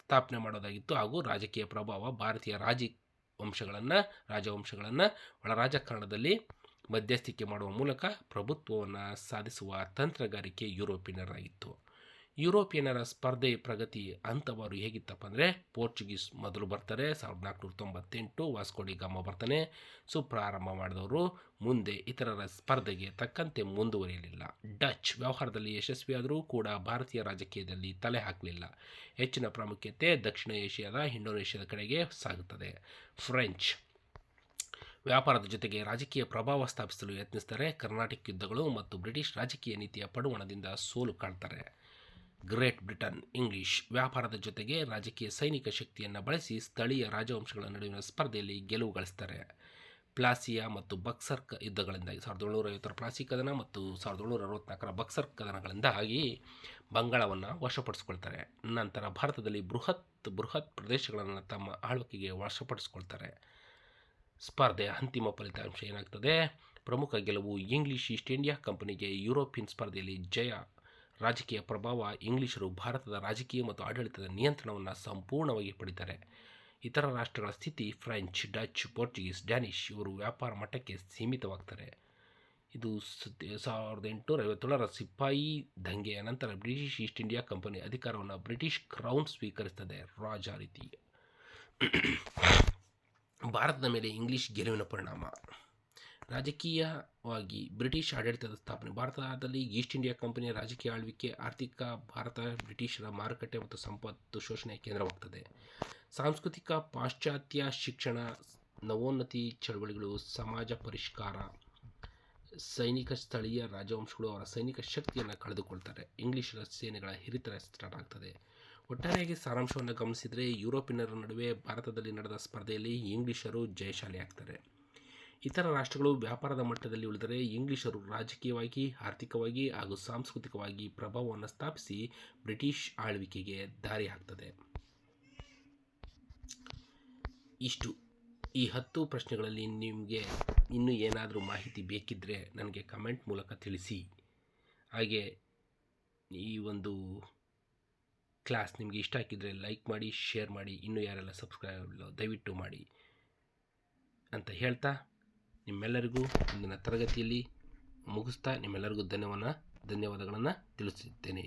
ಸ್ಥಾಪನೆ ಮಾಡೋದಾಗಿತ್ತು. ಹಾಗೂ ರಾಜಕೀಯ ಪ್ರಭಾವ ಭಾರತೀಯ ರಾಜವಂಶಗಳನ್ನು ಒಳ ರಾಜಕಾರಣದಲ್ಲಿ ಮಧ್ಯಸ್ಥಿಕೆ ಮಾಡುವ ಮೂಲಕ ಪ್ರಭುತ್ವವನ್ನು ಸಾಧಿಸುವ ತಂತ್ರಗಾರಿಕೆ ಯುರೋಪಿಯನ್ನರಾಗಿತ್ತು. ಯುರೋಪಿಯನ್ನರ ಸ್ಪರ್ಧೆ ಪ್ರಗತಿ ಹಂತವಾರು ಹೇಗಿತ್ತಪ್ಪ ಅಂದರೆ ಪೋರ್ಚುಗೀಸ್ ಮೊದಲು ಬರ್ತಾರೆ 1498, ವಾಸ್ಕೋಡಿ ಗಾಮ ಬರ್ತಾನೆ. ಪ್ರಾರಂಭ ಮಾಡಿದವರು ಮುಂದೆ ಇತರರ ಸ್ಪರ್ಧೆಗೆ ತಕ್ಕಂತೆ ಮುಂದುವರಿಯಲಿಲ್ಲ. ಡಚ್ ವ್ಯವಹಾರದಲ್ಲಿ ಯಶಸ್ವಿಯಾದರೂ ಕೂಡ ಭಾರತೀಯ ರಾಜಕೀಯದಲ್ಲಿ ತಲೆ ಹಾಕಲಿಲ್ಲ. ಹೆಚ್ಚಿನ ಪ್ರಾಮುಖ್ಯತೆ ದಕ್ಷಿಣ ಏಷ್ಯಾದ ಇಂಡೋನೇಷ್ಯಾದ ಕಡೆಗೆ ಸಾಗುತ್ತದೆ. ಫ್ರೆಂಚ್ ವ್ಯಾಪಾರದ ಜೊತೆಗೆ ರಾಜಕೀಯ ಪ್ರಭಾವ ಸ್ಥಾಪಿಸಲು ಯತ್ನಿಸ್ತಾರೆ. ಕರ್ನಾಟಿಕ್ ಯುದ್ಧಗಳು ಮತ್ತು ಬ್ರಿಟಿಷ್ ರಾಜಕೀಯ ನೀತಿಯ ಪಡುವಣದಿಂದ ಸೋಲು ಕಾಣ್ತಾರೆ. ಗ್ರೇಟ್ ಬ್ರಿಟನ್ ಇಂಗ್ಲಿಷ್ ವ್ಯಾಪಾರದ ಜೊತೆಗೆ ರಾಜಕೀಯ ಸೈನಿಕ ಶಕ್ತಿಯನ್ನು ಬಳಸಿ ಸ್ಥಳೀಯ ರಾಜವಂಶಗಳ ನಡುವಿನ ಸ್ಪರ್ಧೆಯಲ್ಲಿ ಗೆಲುವು ಗಳಿಸ್ತಾರೆ. ಪ್ಲಾಸಿಯಾ ಮತ್ತು ಬಕ್ಸರ್ ಯುದ್ಧಗಳಿಂದಾಗಿ 1750ರ ಪ್ಲಾಸಿ ಕದನ ಮತ್ತು 1764ರ ಬಕ್ಸರ್ ಕದನಗಳಿಂದಾಗಿ ಬಂಗಾಳವನ್ನು ವಶಪಡಿಸ್ಕೊಳ್ತಾರೆ. ನಂತರ ಭಾರತದಲ್ಲಿ ಬೃಹತ್ ಪ್ರದೇಶಗಳನ್ನು ತಮ್ಮ ಆಳ್ವಿಕೆಗೆ ವಶಪಡಿಸ್ಕೊಳ್ತಾರೆ. ಸ್ಪರ್ಧೆಯ ಅಂತಿಮ ಫಲಿತಾಂಶ ಏನಾಗ್ತದೆ? ಪ್ರಮುಖ ಗೆಲುವು ಇಂಗ್ಲಿಷ್ ಈಸ್ಟ್ ಇಂಡಿಯಾ ಕಂಪನಿಗೆ. ಯುರೋಪಿಯನ್ ಸ್ಪರ್ಧೆಯಲ್ಲಿ ಜಯ. ರಾಜಕೀಯ ಪ್ರಭಾವ. ಇಂಗ್ಲಿಷರು ಭಾರತದ ರಾಜಕೀಯ ಮತ್ತು ಆಡಳಿತದ ನಿಯಂತ್ರಣವನ್ನು ಸಂಪೂರ್ಣವಾಗಿ ಪಡಿತಾರೆ. ಇತರ ರಾಷ್ಟ್ರಗಳ ಸ್ಥಿತಿ ಫ್ರೆಂಚ್, ಡಚ್, ಪೋರ್ಚುಗೀಸ್, ಡ್ಯಾನಿಷ್ ಇವರು ವ್ಯಾಪಾರ ಮಟ್ಟಕ್ಕೆ ಸೀಮಿತವಾಗ್ತಾರೆ. ಇದು 1857ರ ಸಿಪಾಯಿ ದಂಗೆಯ ನಂತರ ಬ್ರಿಟಿಷ್ ಈಸ್ಟ್ ಇಂಡಿಯಾ ಕಂಪನಿ ಅಧಿಕಾರವನ್ನು ಬ್ರಿಟಿಷ್ ಕ್ರೌನ್ ಸ್ವೀಕರಿಸುತ್ತದೆ. ರಾಜ ರೀತಿ ಭಾರತದ ಮೇಲೆ ಇಂಗ್ಲಿಷ್ ಗೆಲುವಿನ ಪರಿಣಾಮ. ರಾಜಕೀಯವಾಗಿ ಬ್ರಿಟಿಷ್ ಆಡಳಿತದ ಸ್ಥಾಪನೆ. ಭಾರತದಲ್ಲಿ ಈಸ್ಟ್ ಇಂಡಿಯಾ ಕಂಪನಿಯ ರಾಜಕೀಯ ಆಳ್ವಿಕೆ. ಆರ್ಥಿಕ ಭಾರತ ಬ್ರಿಟಿಷರ ಮಾರುಕಟ್ಟೆ ಮತ್ತು ಸಂಪತ್ತು ಶೋಷಣೆಯ ಕೇಂದ್ರವಾಗ್ತದೆ. ಸಾಂಸ್ಕೃತಿಕ ಪಾಶ್ಚಾತ್ಯ ಶಿಕ್ಷಣ, ನವೋನ್ನತಿ ಚಳವಳಿಗಳು, ಸಮಾಜ ಪರಿಷ್ಕಾರ. ಸೈನಿಕ ಸ್ಥಳೀಯ ರಾಜವಂಶಗಳು ಅವರ ಸೈನಿಕ ಶಕ್ತಿಯನ್ನು ಕಳೆದುಕೊಳ್ತಾರೆ. ಇಂಗ್ಲಿಷರ ಸೇನೆಗಳ ಹಿರಿತನ ಸ್ಟಾರ್ಟ್ ಆಗ್ತದೆ. ಒಟ್ಟಾರೆಯಾಗಿ ಸಾರಾಂಶವನ್ನು ಗಮನಿಸಿದರೆ ಯುರೋಪಿಯನ್ನರ ನಡುವೆ ಭಾರತದಲ್ಲಿ ನಡೆದ ಸ್ಪರ್ಧೆಯಲ್ಲಿ ಇಂಗ್ಲಿಷರು ಜಯಶಾಲಿ ಆಗ್ತಾರೆ. ಇತರ ರಾಷ್ಟ್ರಗಳು ವ್ಯಾಪಾರದ ಮಟ್ಟದಲ್ಲಿ ಉಳಿದರೆ ಇಂಗ್ಲಿಷರು ರಾಜಕೀಯವಾಗಿ, ಆರ್ಥಿಕವಾಗಿ ಹಾಗೂ ಸಾಂಸ್ಕೃತಿಕವಾಗಿ ಪ್ರಭಾವವನ್ನು ಸ್ಥಾಪಿಸಿ ಬ್ರಿಟಿಷ್ ಆಳ್ವಿಕೆಗೆ ದಾರಿ ಹಾಕ್ತದೆ. ಇಷ್ಟು ಈ 10 ಪ್ರಶ್ನೆಗಳಲ್ಲಿ ನಿಮಗೆ ಇನ್ನೂ ಏನಾದರೂ ಮಾಹಿತಿ ಬೇಕಿದ್ದರೆ ನನಗೆ ಕಮೆಂಟ್ ಮೂಲಕ ತಿಳಿಸಿ. ಹಾಗೆ ಈ ಒಂದು ಕ್ಲಾಸ್ ನಿಮಗೆ ಇಷ್ಟ ಆಗಿದ್ದರೆ ಲೈಕ್ ಮಾಡಿ, ಶೇರ್ ಮಾಡಿ. ಇನ್ನೂ ಯಾರೆಲ್ಲ ಸಬ್ಸ್ಕ್ರೈಬ್ ಇಲ್ಲ ದಯವಿಟ್ಟು ಮಾಡಿ ಅಂತ ಹೇಳ್ತಾ ನಿಮ್ಮೆಲ್ಲರಿಗೂ ಇಂದಿನ ತರಗತಿಯಲ್ಲಿ ಮುಗಿಸ್ತಾ ನಿಮ್ಮೆಲ್ಲರಿಗೂ ಧನ್ಯವಾದಗಳನ್ನು ತಿಳಿಸುತ್ತೇನೆ.